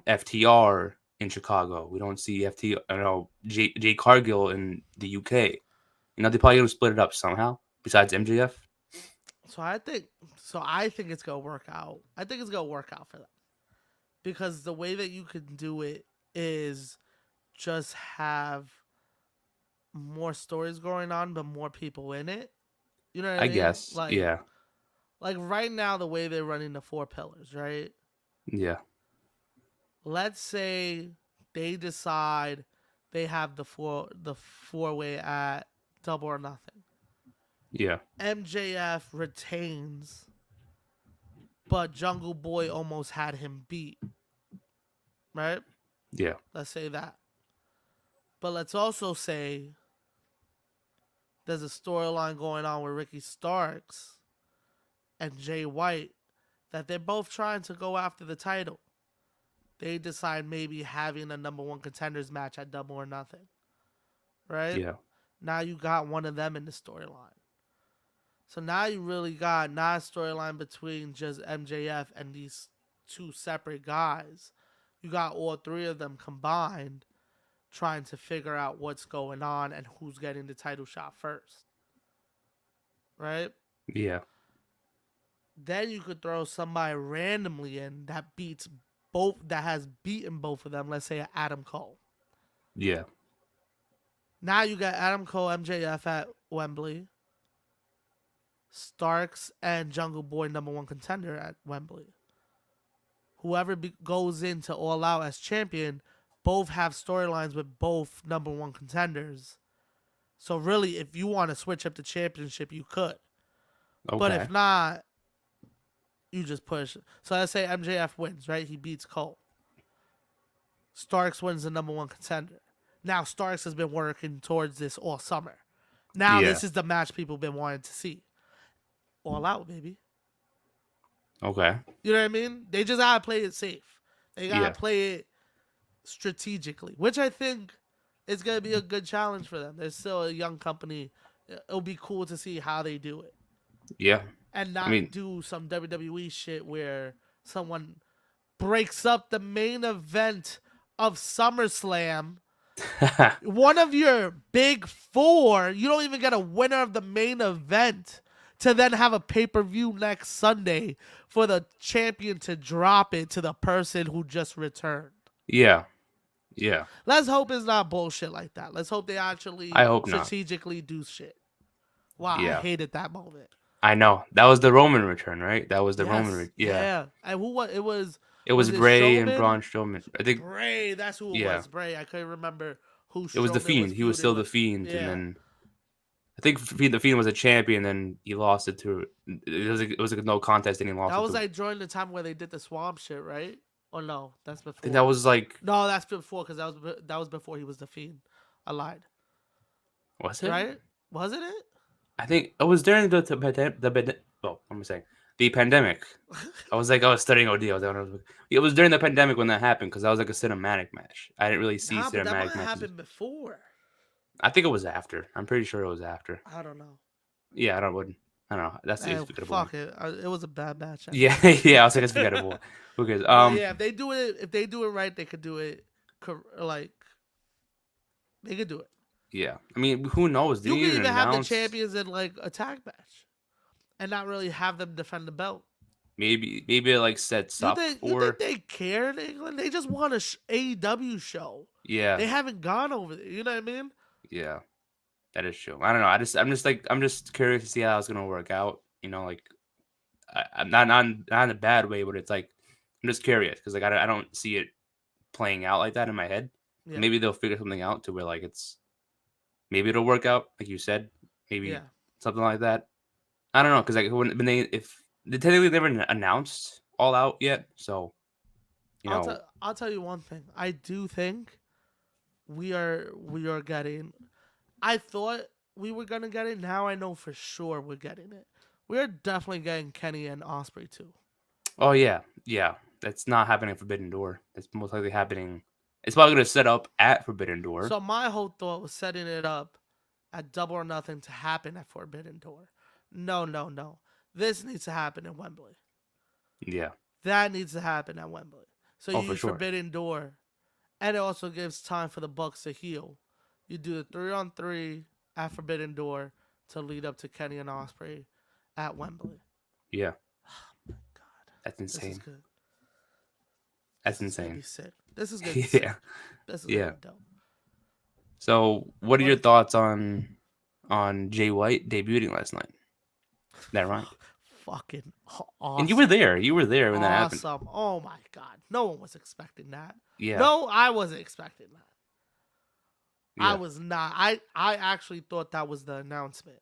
FTR in Chicago. We don't see I don't know, Jay Cargill in the UK. They're probably gonna split it up somehow. Besides MJF. So I think I think it's gonna work out. I think it's gonna work out for them because the way that you can do it is just have more stories going on, but more people in it. You know what I I mean? guess. Yeah. Like right now, the way they're running the four pillars, right? Yeah. Let's say they decide they have the four way at Double or Nothing. Yeah. MJF retains, but Jungle Boy almost had him beat, right? Yeah. Let's say that. But let's also say there's a storyline going on with Ricky Starks and Jay White that they're both trying to go after the title. They decide maybe having a number one contenders match at Double or Nothing, right? Yeah. Now you got one of them in the storyline. So now you really got not a storyline between just MJF and these two separate guys. You got all three of them combined trying to figure out what's going on and who's getting the title shot first. Right? Yeah. Then you could throw somebody randomly in that beats both that has beaten both of them, let's say Adam Cole. Yeah. Now you got Adam Cole, MJF at Wembley, Starks and Jungle Boy number one contender at Wembley. Whoever goes into All Out as champion, both have storylines with both number one contenders. So really, if you want to switch up the championship, you could. Okay. But if not, you just push. So let's say MJF wins, right? He beats Cole. Starks wins the number one contender. Now Starks has been working towards this all summer. Now Yeah. this is the match people have been wanting to see. All Out, baby. Okay. You know what I mean? They just gotta play it safe. They gotta Yeah. play it strategically, which I think is gonna be a good challenge for them. They're still a young company. It'll be cool to see how they do it. Yeah. And I not mean, do some WWE shit where someone breaks up the main event of SummerSlam. One of your big four, you don't even get a winner of the main event to then have a pay-per-view next Sunday for the champion to drop it to the person who just returned. yeah. Yeah. Let's hope it's not bullshit like that. Let's hope they I actually hope not. strategically do shit. Wow, I Yeah. hated that moment. I know. That was the Roman return, right? That was the Roman Yes, yeah. yeah. And who was it? It was it Bray and Strowman? Braun Strowman. I think Bray, that's who it yeah. was. Bray. I couldn't remember who It was the Strowman was Fiend. He was feuding still the with. Fiend, and Yeah, then I think the Fiend was a champion. Then he lost it to it was a no contest, and he lost that it was to. like during the time where they did the swamp shit, right? Or no, that's I think before. that was like No, that's before because that was before he was the Fiend. I lied. was it? Right? Wasn't it? I think it was during I'm saying the pandemic. I was studying OD. It was during the pandemic when that happened because that was like a cinematic match. I didn't really see Nah, but that might cinematic have matches. happened before. I think it was after. I'm pretty sure it was after. I don't know. Yeah, I don't know. That's the forgettable one. Fuck it. It was a bad match. Yeah, yeah. I was like, it's forgettable. Who cares? But yeah, if they do it right, they could do it. Like they could do it. Yeah. I mean, who knows? Did You he could even even have the announce? champions in like a tag match, and not really have them defend the belt. Maybe it like sets up You for. think they care in England? They just want a AEW show. Yeah. They haven't gone over there. You know what I mean? Yeah. That is true. I don't know. I'm just curious to see how it's gonna work out. Like I'm not in a bad way, but it's like I'm just curious because like I don't see it playing out like that in my head. Yeah. Maybe they'll figure something out to where like maybe it'll work out like you said. Maybe something like that. I don't know because like when if they technically never announced All Out yet, so I'll tell you one thing. I do think we are getting. I thought we were gonna get it. Now I know for sure we're getting it. We're definitely getting Kenny and Osprey too. Oh yeah, yeah. That's not happening at Forbidden Door. That's most likely happening. It's probably gonna set up at Forbidden Door. So my whole thought was setting it up at Double or Nothing to happen at Forbidden Door. No, no, no. This needs to happen in Wembley. Yeah. That needs to happen at Wembley. So Oh, you for use sure. Forbidden Door, and it also gives time for the Bucks to heal. You do the 3-on-3 at Forbidden Door to lead up to Kenny and Osprey at Wembley. Yeah. Oh my god, That's this is insane. good. That's This is gonna insane. be sick. This is gonna be sick. Yeah. This is gonna Yeah. be dope. So, what are your What? thoughts on Jay White debuting last night? That right? Fucking And you were awesome. there. You were there when that happened. Awesome. Oh my god. No one was expecting that. Yeah. No, I wasn't expecting that. I Yeah. was not. I actually thought that was the announcement.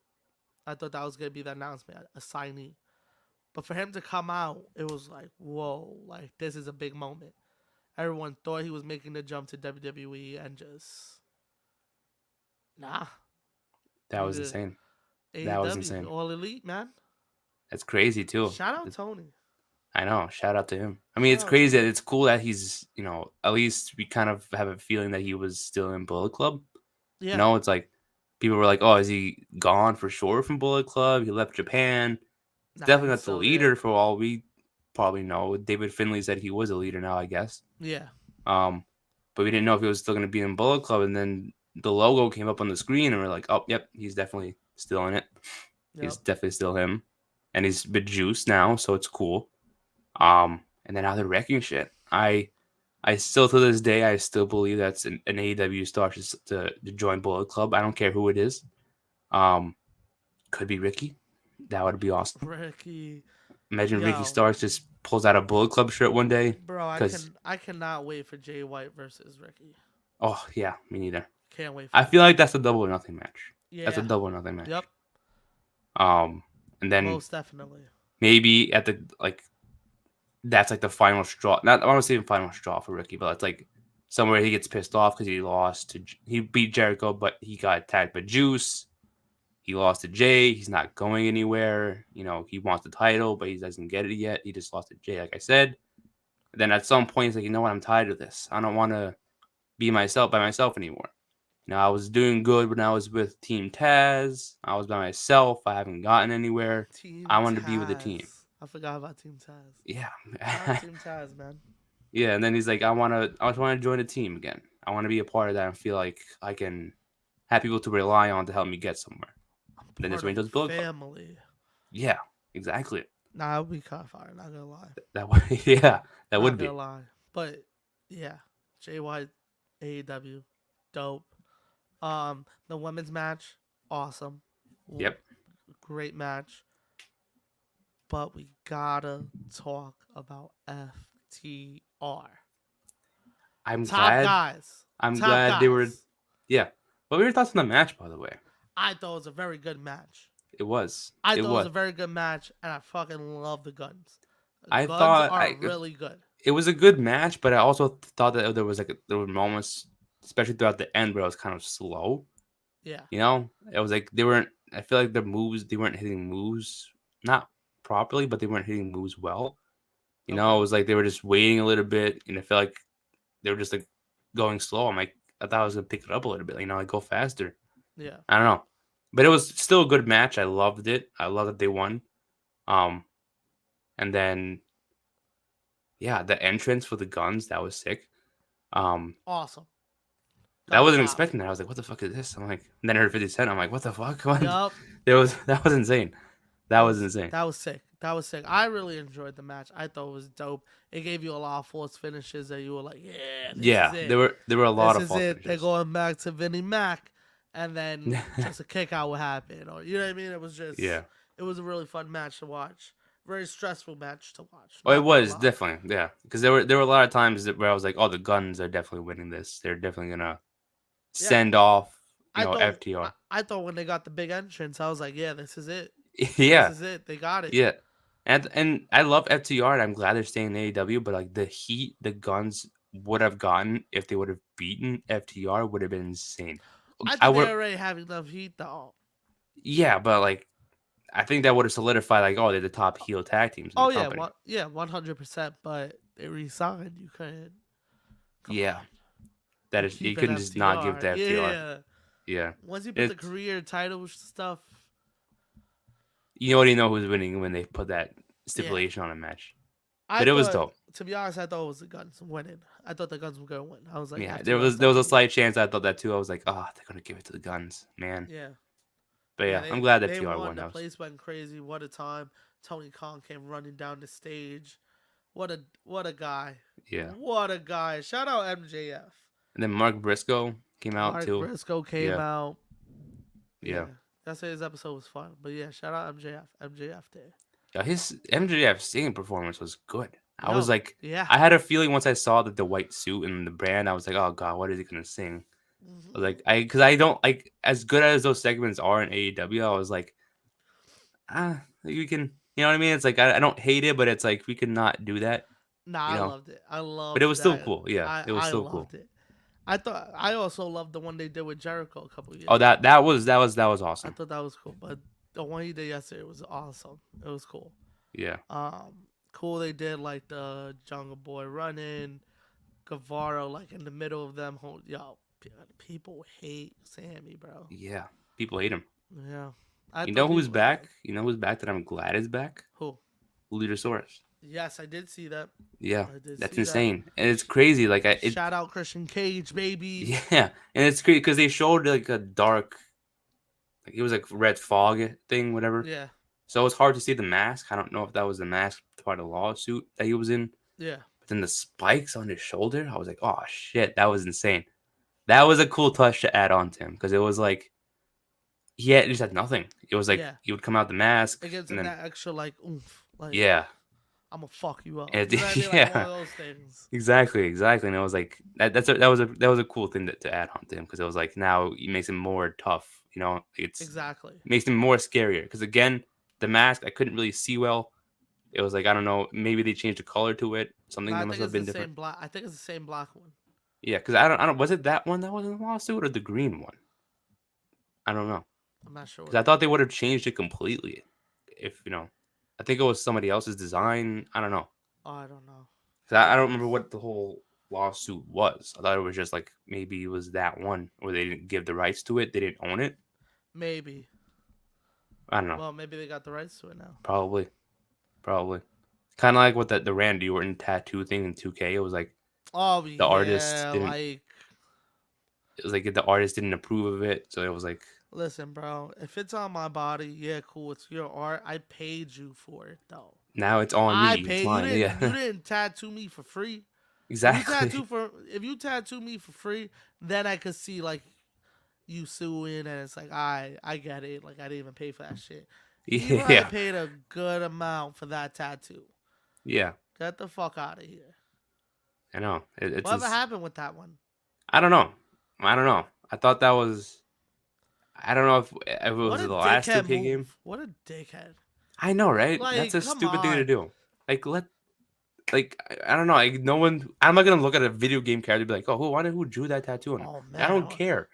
I thought that was gonna be the announcement, a signee. But for him to come out, it was like, whoa, like this is a big moment. Everyone thought he was making the jump to WWE and just nah. That You was did insane. That was AEW, insane. all elite, man. That's crazy too. Shout out Tony. I know. Shout out to him. I mean, Shout it's out crazy that Tony. it's cool that he's, at least we kind of have a feeling that he was still in Bullet Club. Yeah. It's like people were like, "Oh, is he gone for sure from Bullet Club? He left Japan." It's Nah, definitely he's not the still there. leader for all we probably know. David Finlay said he was a leader now, I guess. Yeah. Um, but we didn't know if he was still going to be in Bullet Club. And then the logo came up on the screen, and we're like, "Oh, yep, he's definitely still in it. He's Yep. definitely still him." And he's a bit juiced now, so it's cool. And then now they're wrecking shit. I still to this day I still believe that's an AEW star to join Bullet Club. I don't care who it is. Um, could be Ricky. That would be awesome. Ricky. Imagine Ricky Yo. Starks just pulls out a Bullet Club shirt one day. Bro, Cause I cannot wait for Jay White versus Ricky. oh yeah, me neither. Can't wait for I that. feel like that's a double or nothing match. That's a Yeah. double or nothing match. Yep. And then Most definitely. maybe at the that's like the final straw. Not I want to say the final straw for Ricky, but it's like somewhere he gets pissed off because he beat Jericho, but he got attacked by Juice. He lost to Jay. He's not going anywhere. He wants the title, but he doesn't get it yet. He just lost to Jay, like I said. And then at some point, he's like, you know what? I'm tired of this. I don't want to be by myself anymore. I was doing good when I was with Team Taz. I was by myself. I haven't gotten anywhere. Team I want to be with a team. Taz. I forgot about Team Taz. Yeah. Shout out Team Taz, man. Yeah, and then he's like, I just want to join a team again. I want to be a part of that and feel like I can have people to rely on to help me get somewhere. And then that's when he does Bullet Club. Family. Yeah, exactly. Nah, it would be kind of fire. Not gonna lie. That would, yeah, that would Not be. gonna lie. But yeah, Jay White, AEW, dope. The women's match, awesome. Yep. Great match. But we gotta talk about FTR. I'm Top glad. guys. I'm Top glad guys. they were. Yeah. What were your thoughts on the match, by the way? I thought it was a very good match. It was. I It thought it was. was a very good match, and I fucking love the guns. The I guns thought are really good. it was a good match, but I also thought that there were moments, especially throughout the end, where it was kind of slow. Yeah. It was like they weren't. I feel like they weren't hitting moves not properly, but they weren't hitting moves well. It was like they were just waiting a little bit, and I felt like they were just like going slow. I'm like, I thought I was gonna pick it up a little bit, like go faster. Yeah. I don't know, but it was still a good match. I loved it. I love that they won. And then yeah, the entrance for the guns that was sick. Awesome. I wasn't expecting that. I was like, what the fuck is this? I'm like, and then I heard 50 Cent. I'm like, what the fuck? Yup. That was insane. That was insane. That was sick. That was sick. I really enjoyed the match. I thought it was dope. It gave you a lot of false finishes that you were like, yeah, this is it. There were a lot This of is false it. finishes. They're going back to Vinnie Mac, and then just a kick out would happen, or you know what I mean? It was just Yeah. It was a really fun match to watch. Very stressful match to watch. Oh, it was definitely, yeah. Because there were a lot of times where I was like, oh, the guns are definitely winning this. They're definitely gonna send off, FTR. I thought when they got the big entrance, I was like, yeah, this is it. Yeah, This is it. They got it. yeah. And I love FTR, and I'm glad they're staying in AEW. But like the heat the guns would have gotten if they would have beaten FTR would have been insane. I think they already have enough heat though. Yeah, but like I think that would have solidified like, oh, they're the top heel tag teams in the Oh yeah, company. 100%. But they re-signed. You couldn't. Come Yeah, on. that You is you keep an couldn't just not give FTR. the FTR. Yeah. Yeah, Once you put the it's career title stuff, you already know who's winning when they put that yeah. stipulation on a match. I But it was thought, dope. to be honest, I thought it was the Guns winning. I thought the Guns were gonna win. I was like, Yeah, FTR is there was a definitely winning. slight chance I thought that too. I was like, oh, they're gonna give it to the Guns, man. Yeah, But yeah. yeah, I'm glad that They FTR won. won. The That was place went crazy. What a time! Tony Khan came running down the stage. What a guy! yeah. What a guy! Shout out MJF. And then Mark Briscoe came out Mark too. Briscoe came Yeah, out. yeah. Yeah, yesterday's episode was fun. But yeah, shout out MJF. MJF day. Yeah, his MJF singing performance was good. I was No, like, yeah. I had a feeling once I saw the white suit and the brand, I was like, oh god, what is he gonna sing? I was like, because I don't like as good as those segments are in AEW. I was like, we can, you know what I mean? It's like I don't hate it, but it's like we could not do that, Nah, you I know. loved it. I But it loved was still that. cool. Yeah, it was I still cool. loved it. I also loved the one they did with Jericho a couple years Oh, ago. that was I awesome. thought that was cool, but the one he did yesterday was awesome. It was cool. Yeah, Cool. They did like the Jungle Boy running, Guevara like in the middle of them. Yo, people hate Sammy, bro. yeah. People hate him. Yeah, I You thought know who's people hated him. back? You know who's back that I'm glad is back? Who? Luchasaurus. Yes, I did see that. Yeah, I did that's see that. insane, and it's crazy. Like Shout out Christian Cage, baby. yeah, and it's crazy because they showed like a dark, like it was like red fog thing, whatever. Yeah, So it's hard to see the mask. I don't know if that was the mask part of the lawsuit that he was in. yeah, But then the spikes on his shoulder, I was like, oh shit, that was insane. That was a cool touch to add on to him because it was like he just had nothing. It was like yeah. he would come out the mask It gives and him then that extra like oomph. Like yeah, I'm gonna fuck you up. and You know what I mean? Like one yeah, of those things. exactly. And it was like that was a cool thing to add on to him because it was like now it makes him more tough. You know, it's Exactly. makes him more scarier because again, the mask I couldn't really see well. It was like I don't know, maybe they changed the color to it. No, Something I that must think have it's the been different. same black. I think it's the same black one. Yeah, because I don't. Was it that one that was in the lawsuit or the green one? I don't know. I'm not sure. Because I thought they would have changed it completely. If you know, I think it was somebody else's design. I don't know. Oh, I don't know. 'Cause I don't remember what the whole lawsuit was. I thought it was just like maybe it was that one where they didn't give the rights to it. They didn't own it. Maybe. I don't know. Well, maybe they got the rights to it now. Probably. Kind of like what the Randy Orton tattoo thing in 2K. It was like Oh the artist yeah, didn't. like It was like the artist didn't approve of it, so it was like listen, bro. If it's on my body, yeah, cool. It's your art. I paid you for it, though. now it's on I me. It's paid you. mine. Didn't you Yeah, didn't tattoo me for free? exactly. If you tattoo me for free, then I could see like you suing, and it's like I get it. Like I didn't even pay for that shit. You probably Yeah, paid a good amount for that tattoo. yeah. Get the fuck out of here. I know. It's Whatever happened with that one? I don't know. I don't know. I thought that was. I don't know if it What was a the last dickhead 2K game. move. What a dickhead. I know, right? That's Like, a come stupid thing to on. do. Like I don't know. Like no one. I'm not gonna look at a video game character and be like, oh, who drew that tattoo on him? Oh I man. don't care.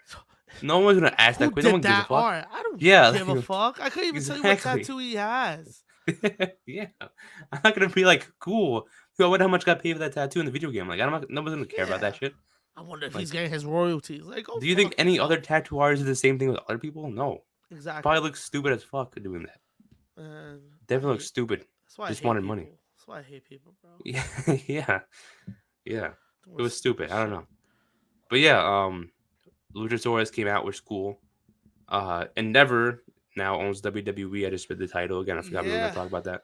No one's gonna ask Who that question. No one did gives a that fuck. art? I don't Yeah, give a like, fuck. I couldn't even tell you what exactly. tattoo he has. Yeah, I'm not gonna be like, cool. Yo, I wonder how much got paid for that tattoo in the video game. Like, I'm not. No one's gonna care about that Yeah. shit. I wonder if Like, he's getting his royalties. Like, go do you think fuck any yourself. other tattoo artists do the same thing with other people? No. Exactly. Probably looks stupid as fuck doing that. And Definitely looks stupid. That's why Just I hate wanted people. money. That's why I hate people, bro. Yeah, yeah, yeah. It It was stupid. I don't know. But yeah, Luchasaurus came out, which is cool. Endeavor now owns WWE. I just read the title again. I forgot we were gonna talk about that.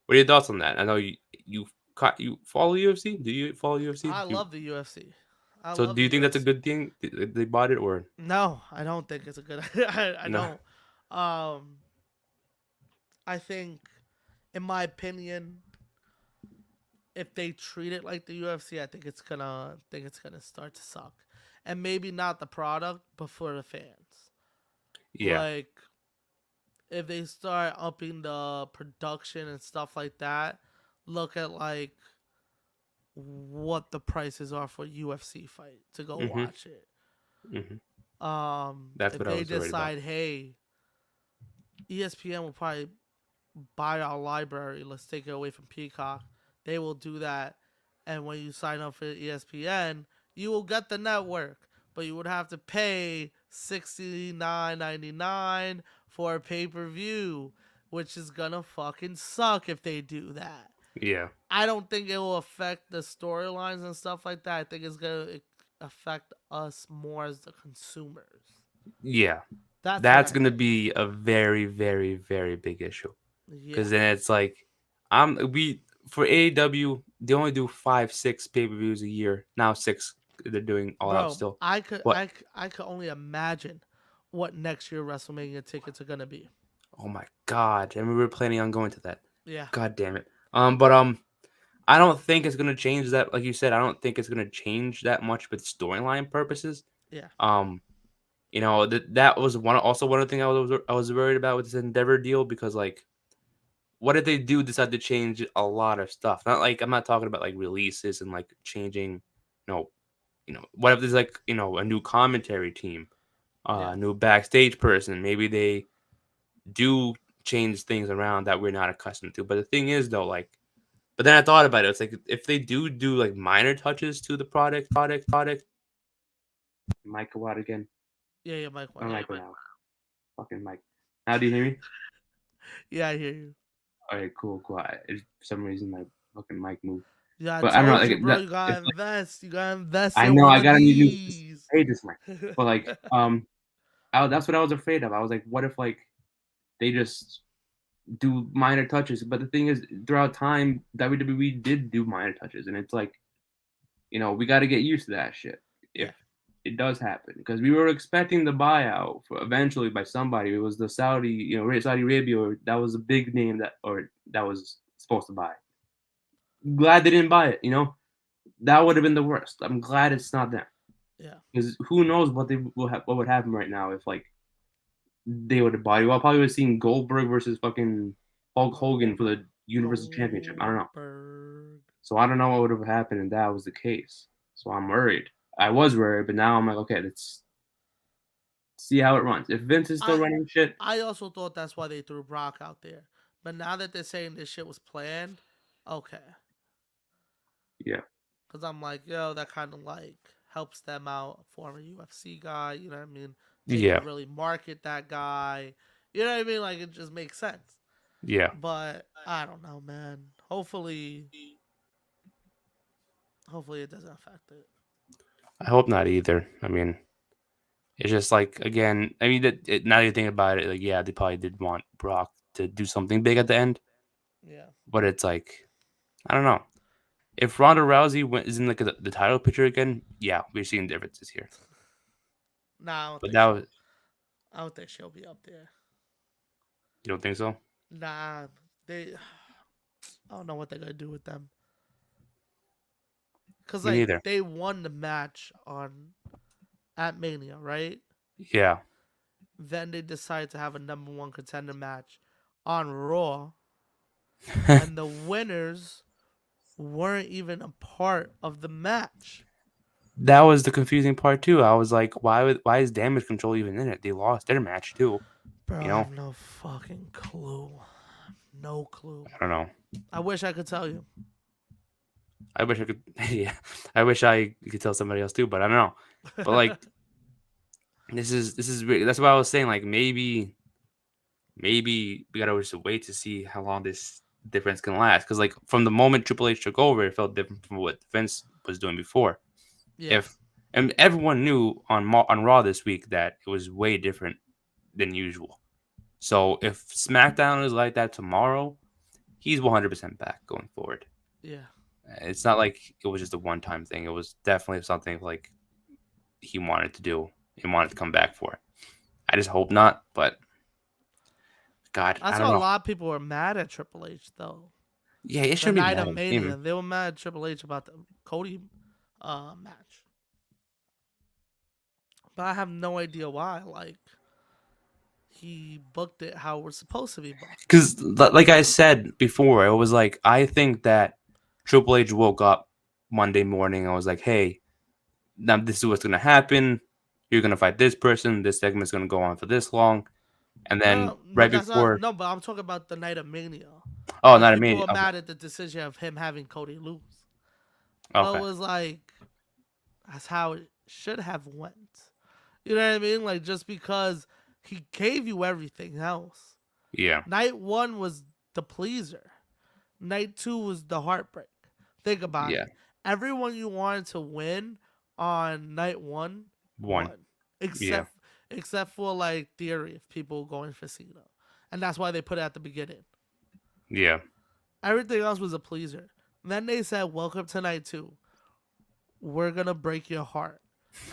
What are your thoughts on that? I know you follow UFC. Do you follow UFC? I love the UFC. So do you think that's a good thing? They bought it or No, I don't think it's a good. I no? don't. I think, in my opinion, if they treat it like the UFC, I think it's gonna start to suck, and maybe not the product, but for the fans. Yeah. Like, if they start upping the production and stuff like that, look at like what the prices are for a UFC fight to go watch it. Mm-hmm. That's If what I they was worried about. decide, hey, ESPN will probably buy our library, let's take it away from Peacock, they will do that. And when you sign up for ESPN, you will get the network, but you would have to pay $69.99 for a pay per view, which is gonna fucking suck if they do that. Yeah, I don't think it will affect the storylines and stuff like that. I think it's gonna affect us more as the consumers. yeah. That's what That's I gonna think. be a very, very, very big issue. Yeah, Because then it's like, we for AEW they only do 5, 6 pay per views a year. Now 6, they're doing all out bro. still. I could But I I could only imagine what next year WrestleMania tickets are gonna be. oh my god, and we were planning on going to that. Yeah, God damn it. But I don't think it's gonna change that. Like you said, I don't think it's gonna change that much with storyline purposes. yeah, Um, that was one of the things I was worried about with this Endeavor deal because like what if they do decide to change a lot of stuff? Not like I'm not talking about like releases and like changing, what if there's like a new commentary team, yeah, a new backstage person? Maybe they do change things around that we're not accustomed to. But the thing is though, like, but then I thought about it. It's like if they do like minor touches to the product. Mic go out again. yeah, yeah. Mike My went out. mic went out. Fucking mic. Now do you hear me? Yeah, I hear you. All right, cool, cool. For some reason my fucking mic moved. Yeah, I But I don't know. told Like you, bro. that, You gotta it's like invest. You gotta invest I in know one I of got a new. these. I hate this mic. But like that's what I was afraid of. I was like, what if like they just do minor touches? But the thing is, throughout time, WWE did do minor touches, and it's like, we got to get used to that shit if Yeah, it does happen because we were expecting the buyout for eventually by somebody. It was the Saudi, Saudi Arabia, or that was a big name that was supposed to buy. Glad they didn't buy it. That would have been the worst. I'm glad it's not them yeah. because who knows what would happen right now if like they would have bought you. I probably would have seen Goldberg versus fucking Hulk Hogan for the Universal Championship. I don't know. Goldberg. So I don't know what would have happened if that was the case. So I'm worried. I was worried, but now I'm like, okay, let's see how it runs. If Vince is still I running shit, I also thought that's why they threw Brock out there. But now that they're saying this shit was planned, okay. yeah, Cause I'm like, yo, that kind of like helps them out. Former UFC guy, you know what I mean? They yeah, could really market that guy. You know what I mean? Like it just makes sense. yeah. But I don't know, man. Hopefully it doesn't affect it. I hope not either. I mean, it's just like again. I mean, now you think about it, like yeah, they probably did want Brock to do something big at the end, Yeah. but it's like I don't know. If Ronda Rousey is in like the title picture again, yeah, we're seeing differences here. Nah, I don't But think that she'll. was I don't think she'll be up there. you don't think so? Nah, they. I don't know what they're gonna do with them. Cause Me like neither. they won the match on at Mania, right? Yeah. Then they decided to have a number one contender match on Raw, and the winners weren't even a part of the match. That was the confusing part too. I was like, why is Damage Control even in it? They lost their match too. Bro, You I know, have no fucking clue. No clue. I don't know. I wish I could tell you. I wish I could. Yeah, I wish I could tell somebody else too, but I don't know. But like, that's what I was saying. Like maybe we gotta just wait to see how long this difference can last. Because like from the moment Triple H took over, it felt different from what Vince was doing before. Yeah, If and everyone knew on Raw this week that it was way different than usual. So if SmackDown is like that tomorrow, he's 100% back going forward. yeah. It's not like it was just a one-time thing. It was definitely something like he wanted to do. He wanted to come back for. I just hope not, but God, I I don't saw a know. lot of people were mad at Triple H though. Yeah, it The shouldn't be night mad of at Mania, him. they were mad at Triple H about the Cody match. But I have no idea why. Like he booked it how we're supposed to be booked. Because, like I said before, it was like I think that Triple H woke up Monday morning and was like, "Hey, now this is what's gonna happen. you're gonna fight this person. This segment's gonna go on for this long, and then No, right that's not. before, No, but I'm talking about the night of Mania. oh, Like not a people mania. were Okay, mad at the decision of him having Cody lose, but it okay, was like that's how it should have went. You know what I mean? Like just because he gave you everything else. yeah, Night one was the pleaser. Night two was the heartbreak. Think about yeah, it. Everyone you wanted to win on night one one, won, yeah, except for like Theory of people going for Cena, and that's why they put it at the beginning. yeah, Everything else was a pleaser. Then they said, "Welcome to night two. We're gonna break your heart.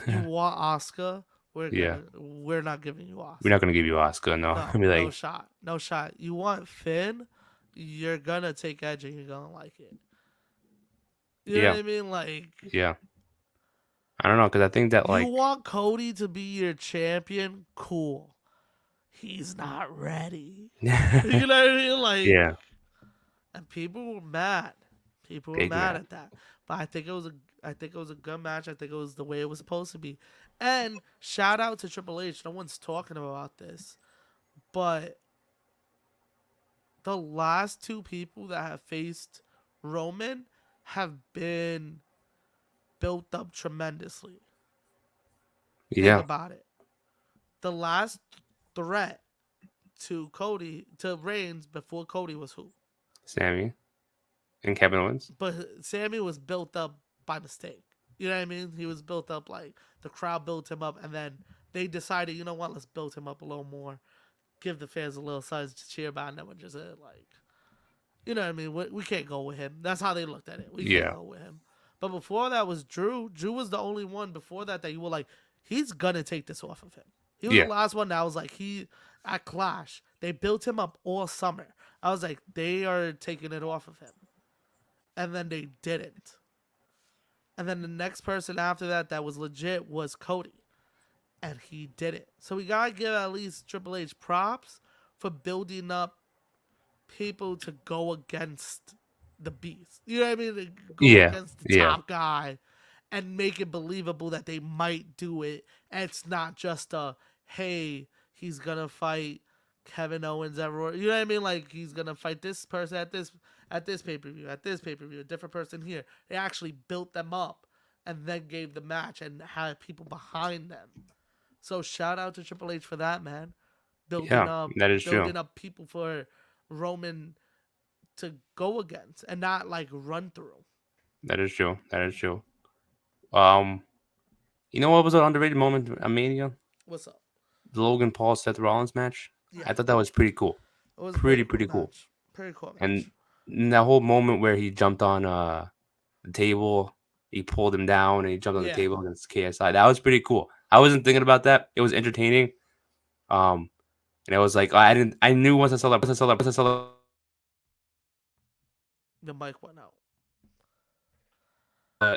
You want Oscar? yeah. We're not giving you We're not Oscar. gonna give you Oscar. No, I'll No, be no like, shot, no shot. You want Finn? You're gonna take Edge and you're gonna like it. You know yeah, what I mean? Like yeah. I don't know because I think that you like, want Cody to be your champion? Cool. He's not ready. You know what I mean? Like, yeah, and people were mad. People were big mad man. at that. But I think it was a good match. I think it was the way it was supposed to be. And shout out to Triple H. No one's talking about this, but the last two people that have faced Roman have been built up tremendously. Think Yeah, about it. The last threat to Reigns before Cody was who? Sammy and Kevin Owens. But Sammy was built up by mistake. You know what I mean? He was built up like the crowd built him up, and then they decided, you know what? Let's build him up a little more, give the fans a little size to cheer about, and then we just said like, you know what I mean? We can't go with him. That's how they looked at it. We can't Yeah, go with him. But before that was Drew. Drew was the only one before that you were like, he's gonna take this off of him. He was the yeah, last one that was like he at Clash. They built him up all summer. I was like, they are taking it off of him, and then they didn't. And then the next person after that was legit was Cody, and he did it. So we gotta give at least Triple H props for building up people to go against the beast. You know what I mean? To go yeah, against the yeah. top guy and make it believable that they might do it. And it's not just a hey, he's gonna fight Kevin Owens everywhere. You know what I mean? Like he's gonna fight this person at this pay per view, at this pay per view, a different person here. They actually built them up and then gave the match and had people behind them. So shout out to Triple H for that, man. Building Yeah, up that is true. building up people for Roman to go against and not like run through. That is true. That is true. Um, you know what was an underrated moment at Mania? What's up? The Logan Paul Seth Rollins match. Yeah, I thought that was pretty cool. it was a pretty Pretty cool cool. match. Pretty cool And match. that whole moment where he jumped on the table, he pulled him down, and he jumped on the Yeah, table against KSI. That was pretty cool. I wasn't thinking about that. It was entertaining. Um, and I was like, I didn't. I knew once I saw that. the mic went out.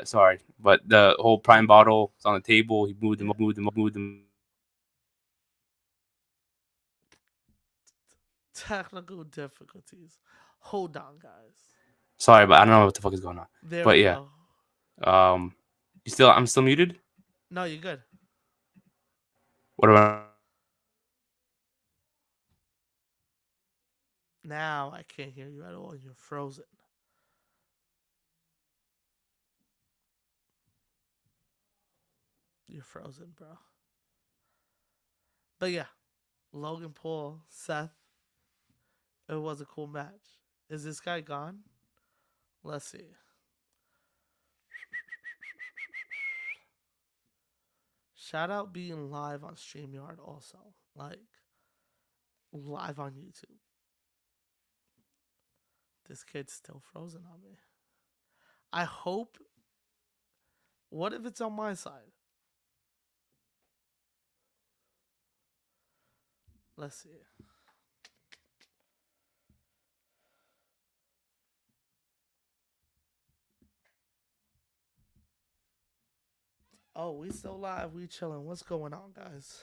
Sorry, but the whole prime bottle was on the table. He Yeah, moved him. technical difficulties. Hold on, guys. Sorry, but I don't know what the fuck is going on. There But we yeah, go. um, I'm still muted. No, you're good. What about? Now I can't hear you at all. You're frozen. You're frozen, bro. But yeah, Logan Paul, Seth. It was a cool match. Is this guy gone? Let's see. Shout out being live on StreamYard also. Like live on YouTube. This kid's still frozen on me. I hope. What if it's on my side? Let's see. Oh, we still live. We chilling. What's going on, guys?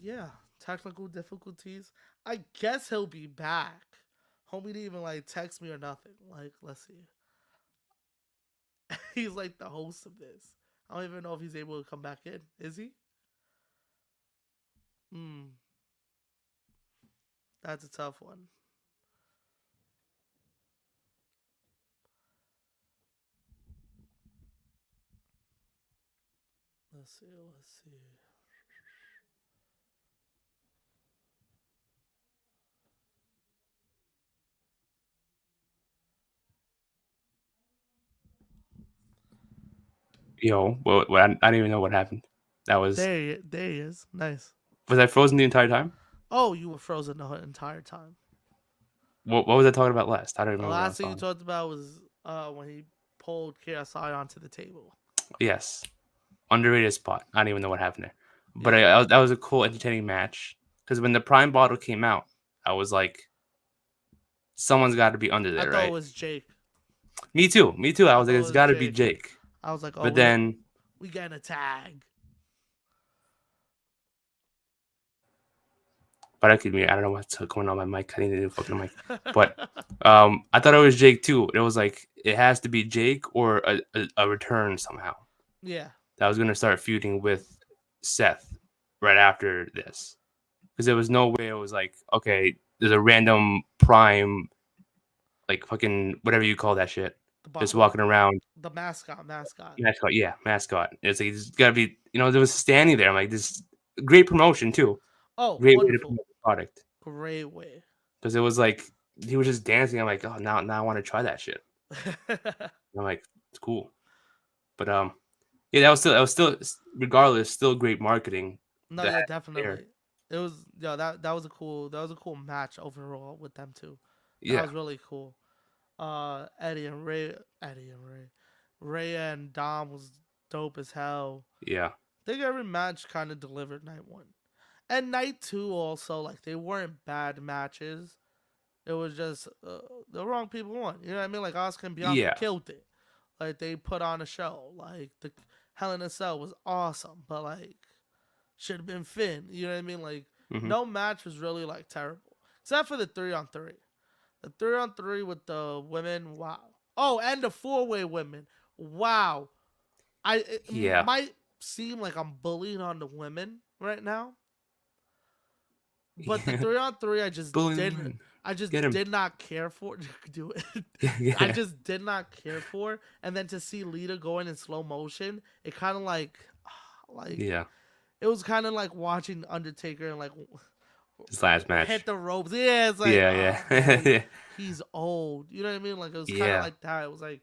Yeah. Technical difficulties. I guess he'll be back. Homie didn't even like text me or nothing. Like, let's see. He's like the host of this. I don't even know if he's able to come back in. Is he? Hmm, that's a tough one. Let's see. Let's see. Yo, I don't even know what happened. That was There he is. Nice. was I frozen the entire time? Oh, you were frozen the entire time. What was I talking about last? I don't The remember what I last was thing you talking. talked about was when he pulled KSI onto the table. Yes, underrated spot. I don't even know what happened there, but Yeah, that was a cool, entertaining match. Because when the Prime bottle came out, I was like, someone's got to be under I there, thought it right? was Jake. Me too. Me too. I I was like, thought it it's was got to be Jake. Jake. I was like, oh, But then, we getting a tag. but I could be. I don't know what's going on my mic. I need a new fucking mic. But I thought it was Jake too. It was like it has to be Jake or a return somehow Yeah, that was gonna start feuding with Seth right after this. Because there was no way it was like, okay, there's a random Prime, like fucking whatever you call that shit, just walking around. the mascot. Mascot, yeah, mascot. It's like it's gotta be, there was standing there. I'm like, this great promotion too. Oh, Great way to wonderful, promote the product. great way. Because it was like he was just dancing. I'm like, oh, now I want to try that shit. And I'm like, it's cool. But yeah, that was still regardless, still great marketing No, that yeah, there. definitely. It was that was a cool match overall with them two. That Yeah, was really cool. Eddie and Ray, Ray and Dom was dope as hell. yeah, I think every match kind of delivered night one and night two also. Like they weren't bad matches. It was just the wrong people won. You know what I mean? Like Oscar and Bianca yeah. killed it. Like they put on a show. Like the Hell in a Cell was awesome, but like should have been Finn. You know what I mean? Like Hmm. no match was really like terrible except for the 3-on-3. The 3-on-3 with the women. Wow. Oh, and the 4-way women. Wow. It Yeah. might seem like I'm bullying on the women right now, but the Yeah. 3-on-3 Bully the women. I just Get him. did not care for. Do it. I Yeah. just did not care for. And then to see Lita going in slow motion, it kind of like Yeah. it was kind of like watching Undertaker and like His last hit match. the ropes. Yeah, it's like, Yeah, oh man, yeah. he's old. You know what I mean? Like it was kind of Yeah. like that. It was like,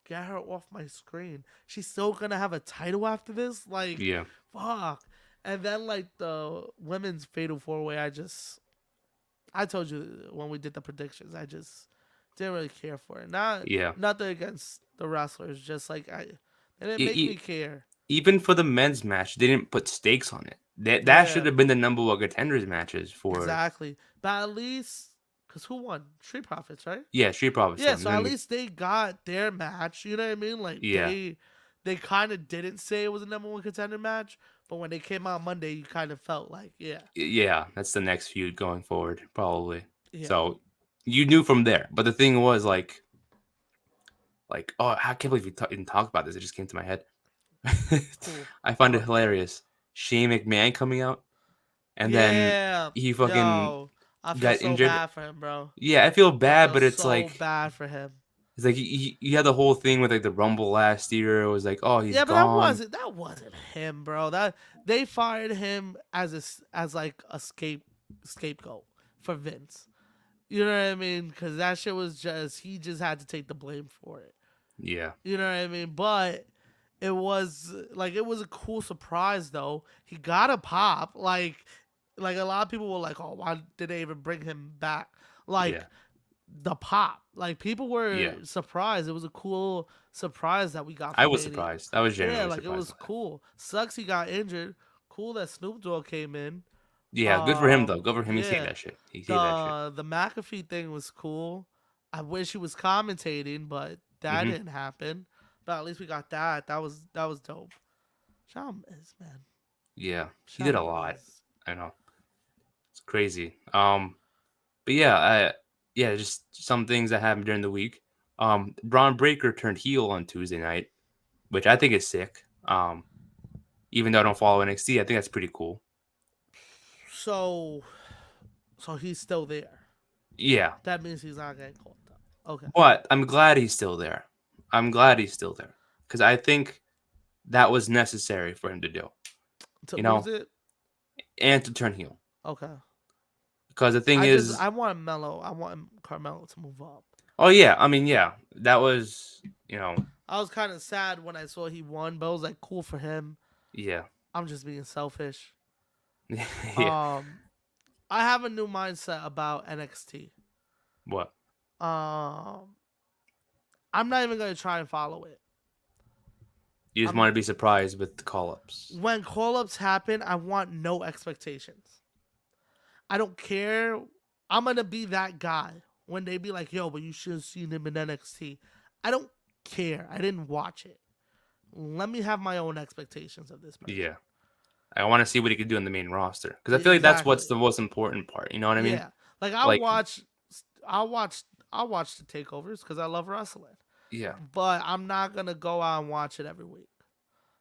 get her off my screen. She's still gonna have a title after this. Like, Yeah. fuck. And then like the women's fatal 4-way, I told you when we did the predictions, I just didn't really care for it. Yeah. Nothing against the wrestlers, just like they didn't E- make me e- care. Even for the men's match, they didn't put stakes on it. That should Yeah, have been the number one contenders matches for. exactly. But at least, cause who won? Street Profits, right? Yeah, Street Profits Yeah, one. so at least they got their match. You know what I mean? Like Yeah. they kind of didn't say it was a number one contender match, but when they came out Monday, you kind of felt like, yeah, Yeah, that's the next feud going forward, probably. yeah, So you knew from there. But the thing was like, oh, I can't believe we didn't talk about this. It just came to my head. cool. I find it What? hilarious. Shane McMahon coming out, and then Yeah, he fucking yo, I feel got so injured. bad for him, bro. Yeah, I feel I bad, feel but it's so like bad for him. you had the whole thing with like the Rumble last year. It was like, oh, he's Yeah, but gone. that wasn't him, bro. That they fired him as as like a scapegoat for Vince. You know what I mean? Because that shit was just he just had to take the blame for it. Yeah, You know what I mean? But it was a cool surprise though. He got a pop. Like a lot of people were like, "Oh, why did they even bring him back?" yeah, Like the pop. Like people were yeah. surprised. It was a cool surprise that we got I from was Mania. surprised. I was Yeah, genuinely like it surprised was by that. cool. Sucks he got injured. Cool that Snoop Dogg came in. Yeah, good for him though. Good for him. He saved Yeah. that shit. He saved that shit. The McAfee thing was cool. I wish he was commentating, but that Hmm. didn't happen. But at least we got that. That was dope. Shawn Miz, man. Yeah, he did a Shawn lot. Miz. I know it's crazy. But yeah, yeah, just some things that happened during the week. Braun Breaker turned heel on Tuesday night, which I think is sick. Even though I don't follow NXT, I think that's pretty cool. So, so he's still there. Yeah, That means he's not getting called up. Okay. but I'm glad he's still there. I'm glad he's still there because I think that was necessary for him to do. To You lose know, it. and to turn heel. Okay. Because the thing is, I want Mello. I want Carmelo to move up. oh yeah, I mean yeah, that was I was kind of sad when I saw he won, but I was like, cool for him. yeah, I'm just being selfish. yeah. Um, I have a new mindset about NXT. What? Um, I'm not even gonna try and follow it. You just I'm want to be surprised with the call ups. When call ups happen, I want no expectations. I don't care. I'm gonna be that guy when they be like, "Yo, but you should have seen him in NXT." I don't care. I didn't watch it. Let me have my own expectations of this person. Yeah, I want to see what he could do in the main roster because I feel like that's what's Exactly. the most important part. You know what I mean? Yeah. Like Like, I'll watch, I'll watch the takeovers because I love wrestling. yeah, But I'm not gonna go out and watch it every week.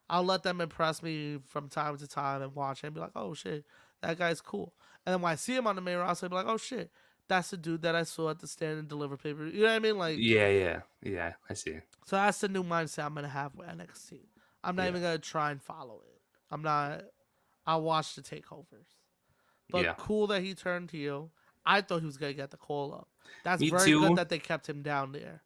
I'll let them impress me from time to time and watch it and be like, oh shit, that guy's cool. And then when I see him on the main roster, I'll be like, oh shit, that's the dude that I saw at the Stand and Deliver paper. You know what I mean? Like, yeah. I see. so that's the new mindset I'm gonna have with NXT. I'm not Yeah, even gonna try and follow it. I'm not. I'll watch the takeovers. But yeah. cool that he turned heel. I thought he was gonna get the call up. That's Me very good too. that they kept him down there.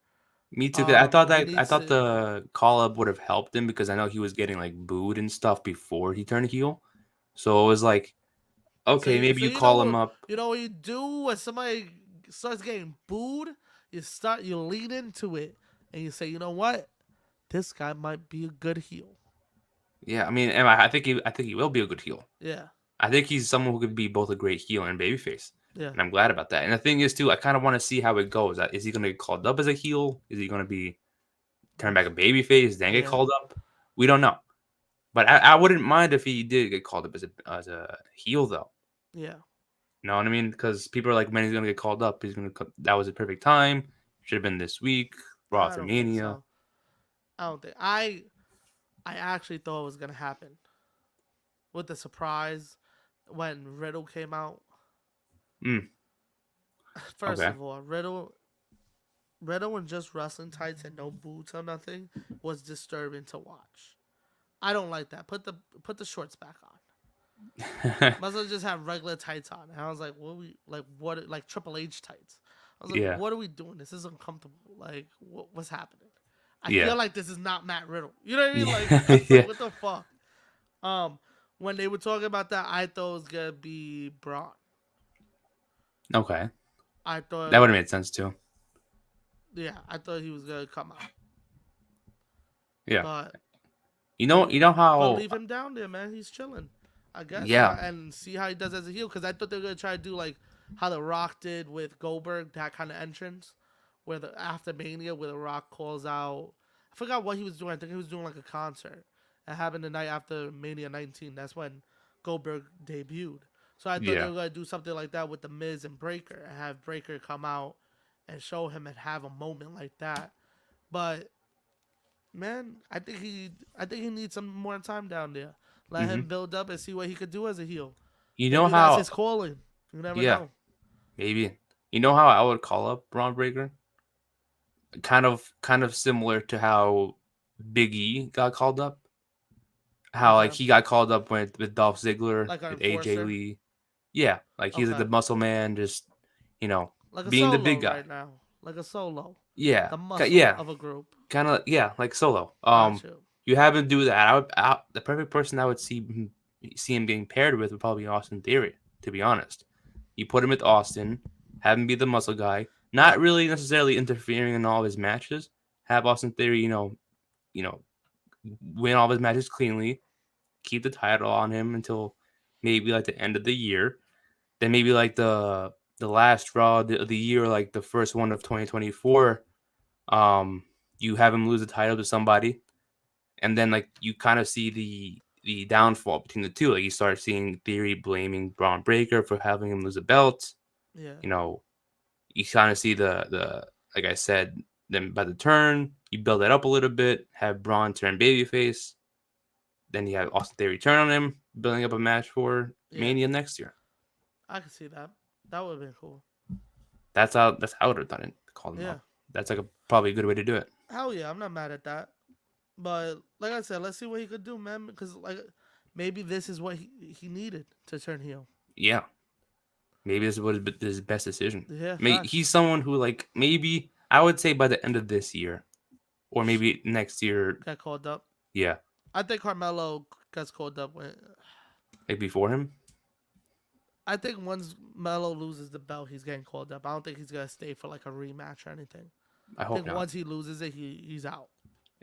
Me too. 'Cause He I needs thought to. the call up would have helped him because I know he was getting like booed and stuff before he turned heel. So it was like, okay, maybe So you call him up. you know what you do when somebody starts getting booed. You lean into it and you say, you know what, this guy might be a good heel. Yeah, I mean, and I think he will be a good heel. Yeah, I think he's someone who could be both a great heel and babyface, yeah, and I'm glad about that. And the thing is, too, I kind of want to see how it goes. Is he going to get called up as a heel? Is he going to be turn back a babyface, then get yeah, called up? We don't know. But I wouldn't mind if he did get called up as a heel, though. yeah. You know what I mean? Because people are like, when he's going to get called up, he's going to. That was a perfect time. Should have been this week. Raw I for don't think Mania. so. I don't think I actually thought it was gonna happen with the surprise when Riddle came out. Mm, First okay. of all, Riddle in just wrestling tights and no boots or nothing was disturbing to watch. I don't like that. Put the shorts back on. Must well just have regular tights on. And I was like, what like Triple H tights. I was like, yeah. what are we doing? This is uncomfortable. Like, what's happening? I feel Yeah. like this is not Matt Riddle. You know what I mean? Like, Yeah. I was like, Yeah. what the fuck? Um, when they were talking about that, I thought it was gonna be Braun. Okay. I That would thought, have made sense too. yeah, I thought he was gonna come out, Yeah. but You know but how leave him down there, man. He's chilling, I guess, yeah. and see how he does as a heel. Because I thought they were gonna try to do like how The Rock did with Goldberg, that kind of entrance, where the after Mania, where The Rock calls out. I forgot what he was doing. I think he was doing like a concert. It happened the night after Mania 19. That's when Goldberg debuted. So I thought they Yeah. were gonna do something like that with the Miz and Breaker, and have Breaker come out and show him and have a moment like that. But man, I think he needs some more time down there. Let him Mhm. build up and see what he could do as a heel. You know Maybe that's his how calling. You never yeah, know. maybe. You know how I would call up Braun Breaker? Kind of similar to how Big E got called up. How like Okay. he got called up with Dolph Ziggler, Like an with AJ enforcer. Lee. Yeah, like he's like Okay. the muscle man, just you know, Like a being the solo big guy. right now. Like a solo. Yeah, The muscle yeah, of a group. kind of yeah, like Solo. Got you. You have him do that. The perfect person I would see him being paired with would probably be Austin Theory. To be honest, you put him with Austin, have him be the muscle guy, not Yep. really necessarily interfering in all of his matches. Have Austin Theory, you know, win all of his matches cleanly, keep the title on him until maybe like the end of the year. Then maybe like the last Raw of the year, like the first one of 2024. Um, you have him lose the title to somebody, and then like you kind of see the downfall between the two. Like you start seeing Theory blaming Braun Breaker for having him lose a belt. Yeah. You know, you kind of see the like I said, then by the turn, you build that up a little bit, have Braun turn babyface, then you have Austin Theory turn on him, building up a match for Yeah. Mania next year. I can see that. That would have been cool. That's how I would have done it. Called him Yeah. up. That's like a probably a good way to do it. Hell yeah, I'm not mad at that. But like I said, let's see what he could do, man. Because like maybe this is what he needed to turn heel. Yeah, maybe this was his best decision. Yeah, Maybe facts. he's someone who like maybe I would say by the end of this year or maybe next year. Got called up. Yeah, I think Carmelo gets called up when. like before him. I think once Melo loses the belt, he's getting called up. I don't think he's gonna stay for like a rematch or anything. I I hope think not. once he loses it, he's out.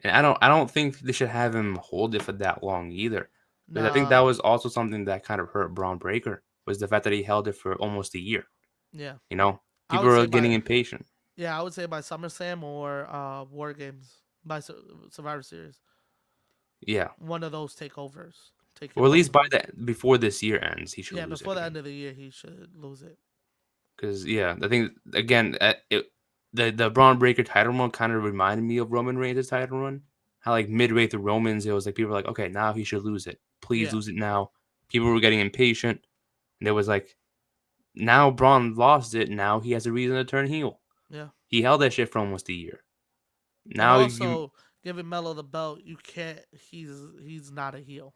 And I don't think they should have him hold it for that long either. Because I think that Nah, was also something that kind of hurt Braun Breaker was the fact that he held it for almost a year. yeah. You know, I people would are say getting by impatient. I would say by SummerSlam or War Games by Survivor Series. Yeah, One of those takeovers. Take or him at off least the by belt. before this year ends, he should Yeah, lose it before the again. end of the year, he should lose it. Because yeah, I think again, the Braun Breaker title run kind of reminded me of Roman Reigns' title run. How like midway through Romans, it was like people were like, okay, now he should lose it. Please Yeah, lose it now. People were getting impatient, and it was like, now Braun lost it. Now he has a reason to turn heel. yeah. He held that shit for almost a year. And Now you, also giving Melo the belt, you can't. He's not a heel.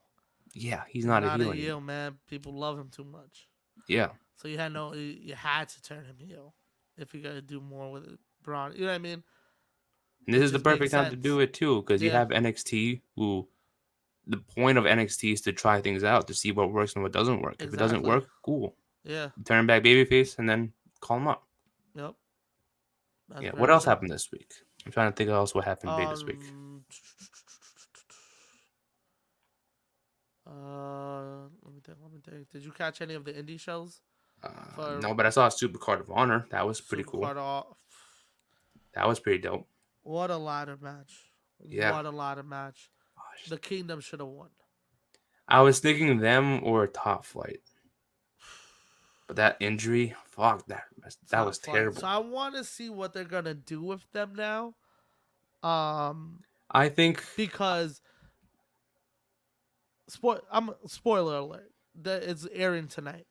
yeah, he's He's not a not a heel anymore. heel, man. People love him too much. Yeah, So you had to turn him heel if you got to do more with it. Braun, you know what I mean? and this It is the just makes perfect time to sense. do it too, because you Yeah, have NXT, who the point of NXT is to try things out to see what works and what doesn't work. If it doesn't exactly. work, cool, Yeah, turn back babyface and then call him up. yep. That's Yeah. What very else true. happened this week? I'm trying to think of else what happened big this week. Um, let me think. Let me think. Did you catch any of the indie shows for No, but I saw a Super Card of Honor. That was pretty cool. Supercard off? That was pretty dope. What a ladder match! Yeah. What a ladder match! The Kingdom should have won. I was thinking them or Top Flight, but that injury, fuck that Top was flight. So terrible. I want to see what they're gonna do with them now. Um, I think, because I'm spoiler alert. That it's airing tonight.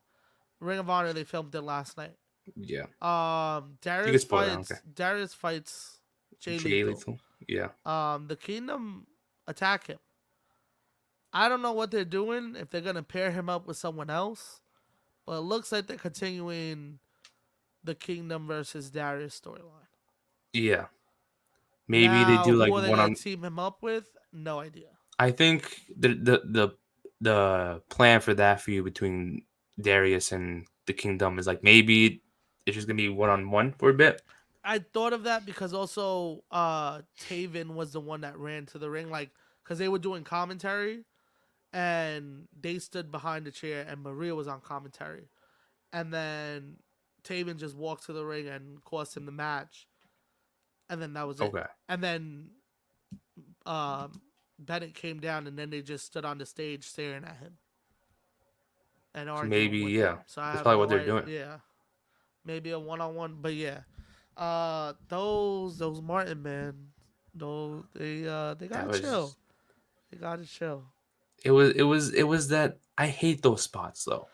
Ring of Honor. They filmed it last night. yeah, you can Darius spoil it. I don't care. fights Jay Jay Lethal. Lethal, yeah. The Kingdom attack him. I don't know what they're doing, if they're gonna pair him up with someone else, but it looks like they're continuing the Kingdom versus Darius storyline. Yeah, maybe they Now, do who like are they one gonna on. team him up with? No idea. I think the plan for that feud between Darius and the Kingdom is like maybe it's just gonna be one on one for a bit. I thought of that because also Taven was the one that ran to the ring, like because they were doing commentary and they stood behind the chair and Maria was on commentary, and then Taven just walked to the ring and cost him the match, and then that was it. Okay, And then Bennett came down, and then they just stood on the stage staring at him and so arguing maybe with yeah, him. So I that's have probably what no they're doing. idea. Yeah, maybe a one on one, but yeah, those Martin man, those they That gotta chill. was They gotta chill. it was that I hate those spots though.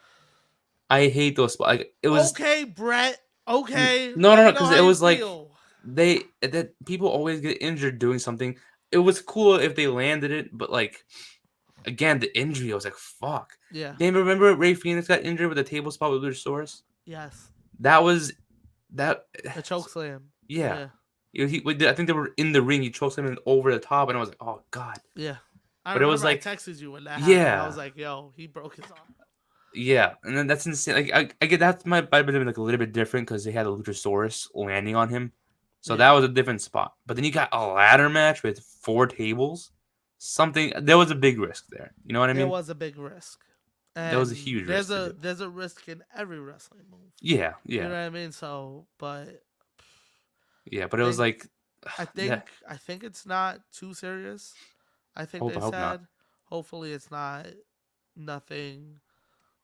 I hate those spots. Like it was Okay, Brett. Okay, no, let no, me no, know because how it you was like feel. that people always get injured doing something. It was cool if they landed it, but like again, the injury, I was like, fuck. Yeah. Damn, remember Ray Phoenix got injured with a table spot with Luchasaurus? Yes. That was that. The choke slam. Yeah, Yeah. I think they were in the ring. He choked him over the top, and I was like, oh god. Yeah. I But it was remember I like, texted you when that happened. I yeah, was like, yo, he broke his arm. yeah, and then that's insane. Like I get that might have been like a little bit different because they had a Luchasaurus landing on him, so Yeah. that was a different spot. But then you got a ladder match with 4 tables. Something there was a big risk there. You know what I There mean? was a big risk. There was a And huge risk to do. there's a risk in every wrestling move. Yeah, You know yeah, what I mean? So, but yeah. But I it was think like that. I think it's not too serious. I think Hope they I hope not. said hopefully it's not nothing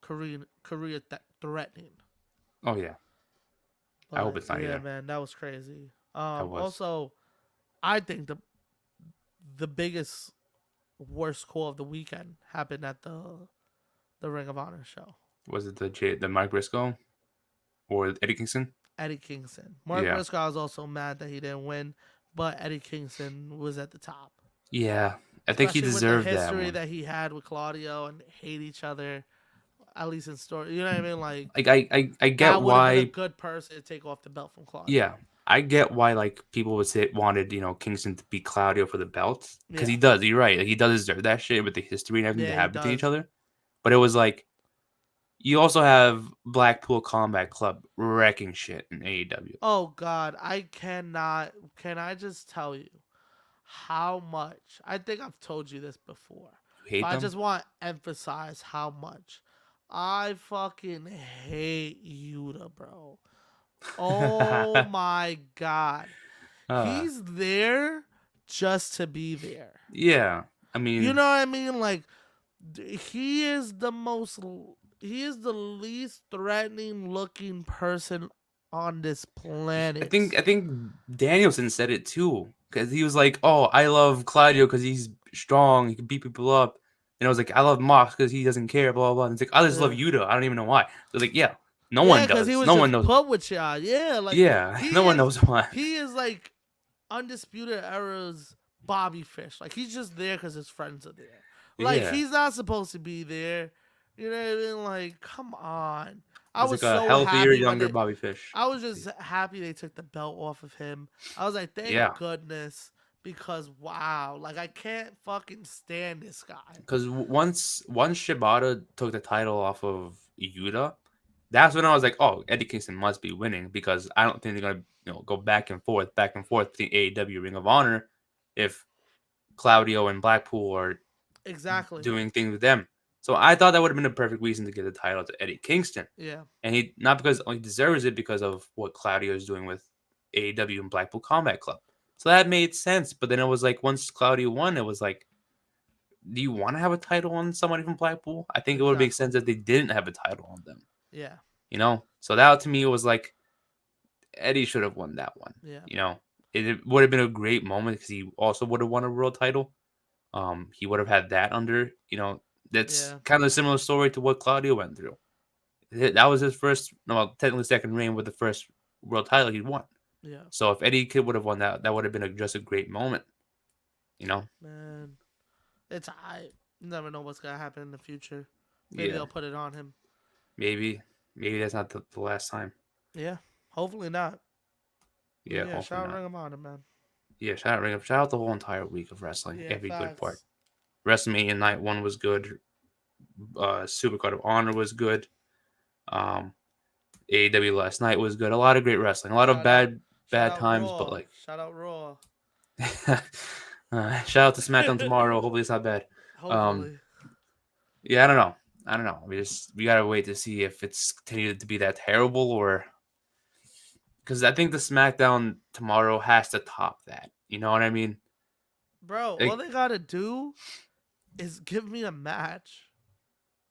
career threatening. Oh yeah, I hope But it's not yeah, either. man, that was crazy. That was. Also, I think the biggest worst call of the weekend happened at the Ring of Honor show. Was it the Mike Briscoe or Eddie Kingston? Eddie Kingston. Mark Yeah, Briscoe, I was also mad that he didn't win, but Eddie Kingston was at the top. yeah. I think he Especially with the deserved that history one. that he had with Claudio and hate each other, at least in story. You know what I mean? Like, Like I get that would have been a why. good person to take off the belt from Yeah, Claudio. I get why like people would say wanted Kingston to beat Claudio for the belt because Yeah. he does. You're right. Like, he does deserve that shit with the history and everything Yeah, that he happened to each does. other. But it was like you also have Blackpool Combat Club wrecking shit in AEW. Oh God, I cannot. Can I just tell you how much? I think I've told you this before, You but hate I them? just want to emphasize how much I fucking hate Yuta, bro. Oh my God, uh, he's there just to be there. yeah. I You mean, know what I mean? Like, he is the most. He is the least threatening looking person on this I planet. think I think Danielson said it too because he was like, "Oh, I love Claudio because he's strong. He can beat people up." And I was like, "I love Mox because he doesn't care." Blah blah blah. And it's like, "I just love Yeah. Yuta. I don't even know why." So like, yeah, no Yeah, one because he does. was No one just knows. put with y'all. Yeah, like Yeah, no one knows why. he is like undisputed era's Bobby Fish. Like he's just there because his friends are there. Like Yeah, he's not supposed to be there. You know what I mean? Like, come on. I it's was like a so healthier, happy when younger they. Bobby Fish. I was just happy they took the belt off of him. I was like, thank Yeah, goodness, because wow, like I can't fucking stand this guy. because once Shibata took the title off of Yuta, that's when I was like, "Oh, Eddie Kingston must be winning," because I don't think they're gonna go back and forth between AEW Ring of Honor if Claudio and Blackpool are Exactly. doing things with them. So I thought that would have been a perfect reason to give the title to Eddie Kingston, Yeah. and he not because he deserves it because of what Claudio is doing with AEW and Blackpool Combat Club. So that made sense. But then it was like once Claudio won, it was like, do you want to have a title on somebody from Blackpool? I think it would make Exactly. sense if they didn't have a title on them. Yeah. So that to me was like Eddie should have won that one. Yeah. It would have been a great moment because he also would have won a world title. He would have had that under. That's Yeah. kind of a similar story to what Claudio went through. That was his first, well, technically second reign with the first world title he won. Yeah. So if Eddie Kidd would have won that, that would have been just a great moment. You know? Man, it's I never know what's gonna happen in the future. Maybe Yeah, they'll put it on him. maybe that's not the last time. Yeah, hopefully not. But Yeah, yeah, hopefully shout out not. Ring of Honor, man. Yeah, shout out the whole entire week of wrestling, Yeah, every good part. facts. WrestleMania night one was good. Supercard of Honor was good. Um, AEW last night was good. A lot of great wrestling. A lot of Shout out, shout bad out times, but Raw. like, Shout out Raw. shout out to SmackDown tomorrow. Hopefully it's not bad. Um, Hopefully. yeah, I don't know. We gotta wait to see if it's continued to be that terrible or because I think the SmackDown tomorrow has to top that. You know what I mean? Bro, all Like, they gotta do is give me a match.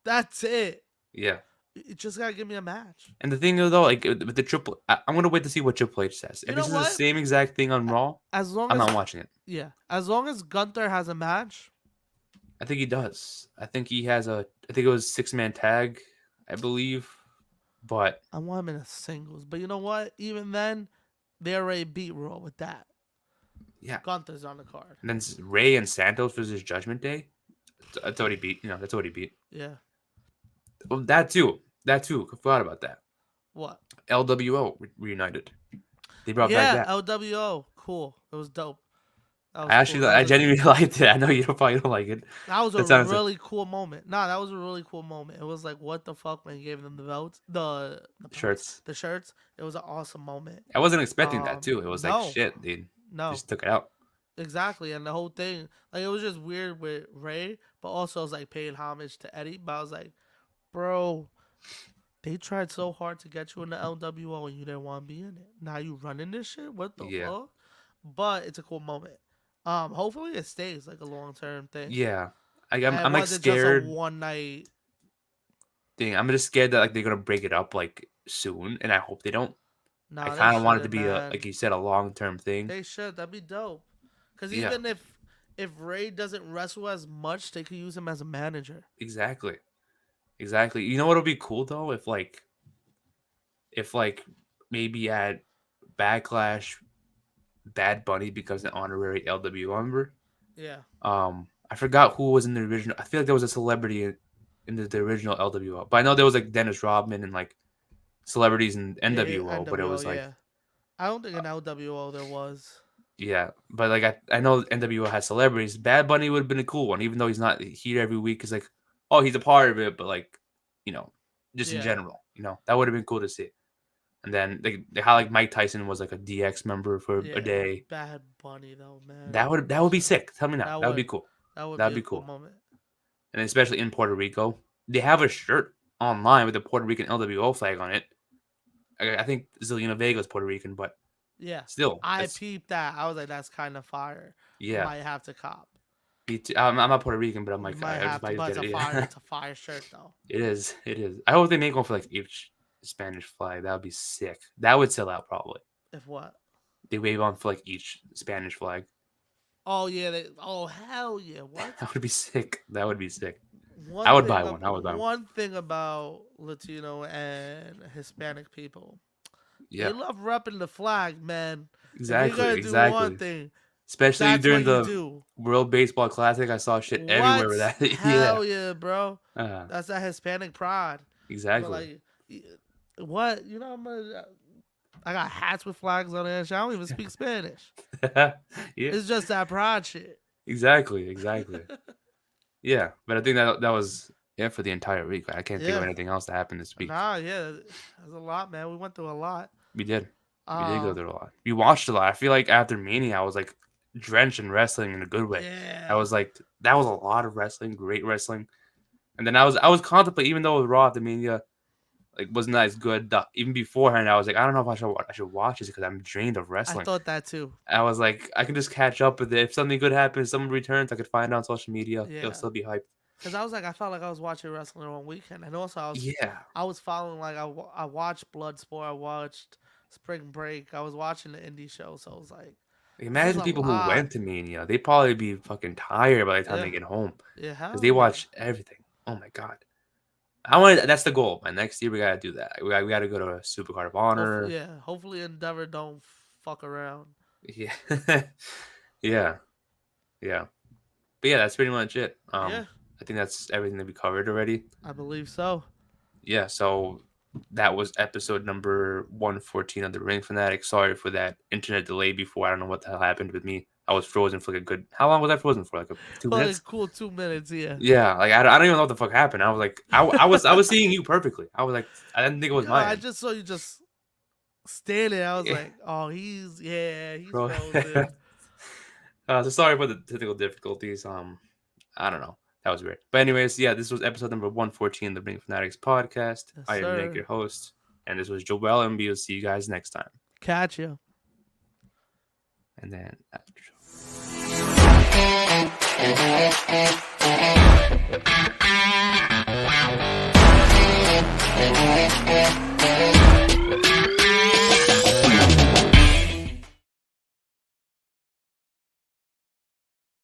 That's it. yeah. You just gotta give me a match. And the thing is, though, like with the I'm gonna wait to see what Triple H says. You If know this is the what? same exact thing on Raw, As long I'm as not watching it. yeah, as long as Gunther has a match, I think he does. I think he has I think it was 6-man tag, I believe. But I want him in a singles. But you know what? Even then, they already beat Raw with that. yeah, Gunther's on the card. and then Ray and Santos versus Judgment Day. That's already beat. That's already beat. Yeah. Oh, that too. That too. I forgot about that. What? LWO reunited. They brought back Yeah, that. LWO. Cool. It was dope. That was I cool. actually, I genuinely liked it. I know you probably don't like it. that was a That sounds really cool moment. Nah, that was a really cool moment. It was like, what the fuck when he gave them the belts, the belts, shirts. the shirts. It was an awesome moment. I wasn't expecting that too. It was like No, shit. They no, just took it out. exactly. And the whole thing, like, it was just weird with Ray, but also it was like paying homage to Eddie. But I was like, bro, they tried so hard to get you in the LWO and you didn't want to be in it. Now you running this shit? What the Yeah. fuck? But it's a cool moment. Hopefully it stays like a long term thing. Yeah. And I'm it like wasn't just a scared. one night. Thing. I'm just scared that like they're gonna break it up like soon, and I hope they don't. I Nah, they kind of want it to shouldn't, be a man. like you said a long term thing. They should. That'd be dope. Cause Yeah. even if Ray doesn't wrestle as much, they could use him as a manager. Exactly. Exactly. You know what would be cool though if maybe at Backlash, Bad Bunny becomes an honorary LWO member. Yeah. I forgot who was in the original. I feel like there was a celebrity in the original LWO, but I know there was like Dennis Rodman and like celebrities in Yeah, yeah, NWO. But it NWO, was like, yeah. I don't think in LWO there was. yeah, but like I know NWO has celebrities. Bad Bunny would have been a cool one, even though he's not here every week. Cause like, oh, he's a part of it, but like, you know, just in Yeah. general, that would have been cool to see. And then they how like Mike Tyson was like a DX member for a Yeah. day. Bad Bunny though, man. That would be sick. Tell me now, That that would be would cool. that would be That'd a be cool cool. moment. And especially in Puerto Rico, they have a shirt online with the Puerto Rican LWO flag on it. I think Zelina Vega's Puerto Rican, but Yeah. still, I that's peeped that. I was like, that's kind of fire. yeah. Might have to cop. I'm not Puerto Rican, but I'm You like might I just have to, might but get it's a it. fire. Yeah. It's a fire shirt though. It is. It is. I hope they make one for like each Spanish flag. That would be sick. That would sell out probably. If what? They wave on for like each Spanish flag. Oh yeah. Oh hell yeah. What? That would be sick. That would be sick. I One would thing. buy one. I would buy one. One thing about Latino and Hispanic people, they Yeah. love repping the flag, man. If you're Exactly. gonna do one Exactly. thing, Especially that's what during you the do. World Baseball Classic, I saw shit everywhere What? with that. Yeah. Hell yeah, bro. Uh, That's that Hispanic pride. But exactly. like, what? You know, I got hats with flags on it. And shit. I don't even speak Spanish. Yeah. It's just that pride shit. Exactly. Exactly. Yeah. But I think that was it for the entire week. I can't think of Yeah. anything else that happened this week. Nah, yeah. There's a lot, man. We went through a lot. We did. We did go Um, through a lot. We watched a lot. I feel like after Mania, I was like drenched in wrestling in a good way. I yeah. was like, that was a lot of wrestling, great wrestling. And then I was contemplating, even though it was Raw after Mania, like wasn't as good. Even beforehand, I was like, I don't know if I should watch this because I'm drained of I wrestling. thought that too. I was like, I can just catch up with it. If something good happens, someone returns, I could find it on social media. Yeah. It'll still be hyped. Cause I was like, I felt like I was watching wrestling one weekend, and also Yeah. I was following like I watched Bloodsport, I watched Spring Break, I was watching the indie show, so I was like, Imagine a people who lot. went to Mania. They probably be fucking tired by the time Yeah. they get home. Yeah, Because hell they yeah. watch everything. Oh my god. I want. That's the goal. Man, next year we gotta do that. We gotta go to a Supercard of Honor. Yeah, hopefully Endeavor don't fuck around. Yeah, yeah, yeah. But yeah, that's pretty much it. Yeah, I think that's everything that we covered already. I believe so. Yeah. So that was episode number 114 of the Ring Fanatics. Sorry for that internet delay before. I don't know what the hell happened with me. I was frozen for like a good. How long was I frozen for? Like 2 Well, minutes. cool 2 minutes, yeah. Yeah, like I don't even know what the fuck happened. I was like, I was seeing you perfectly. I was like, I didn't think it was Yo, mine. I just saw you just standing. I was Yeah. like, oh, he's Bro. frozen. So sorry for the technical difficulties. I don't know. That was weird. But anyways, yeah, this was episode number 114 of the Ring Fanatics podcast. Yes, I am Nick, sir. your host, and this was Joel, and we'll see you guys next time. Catch you. And then after show.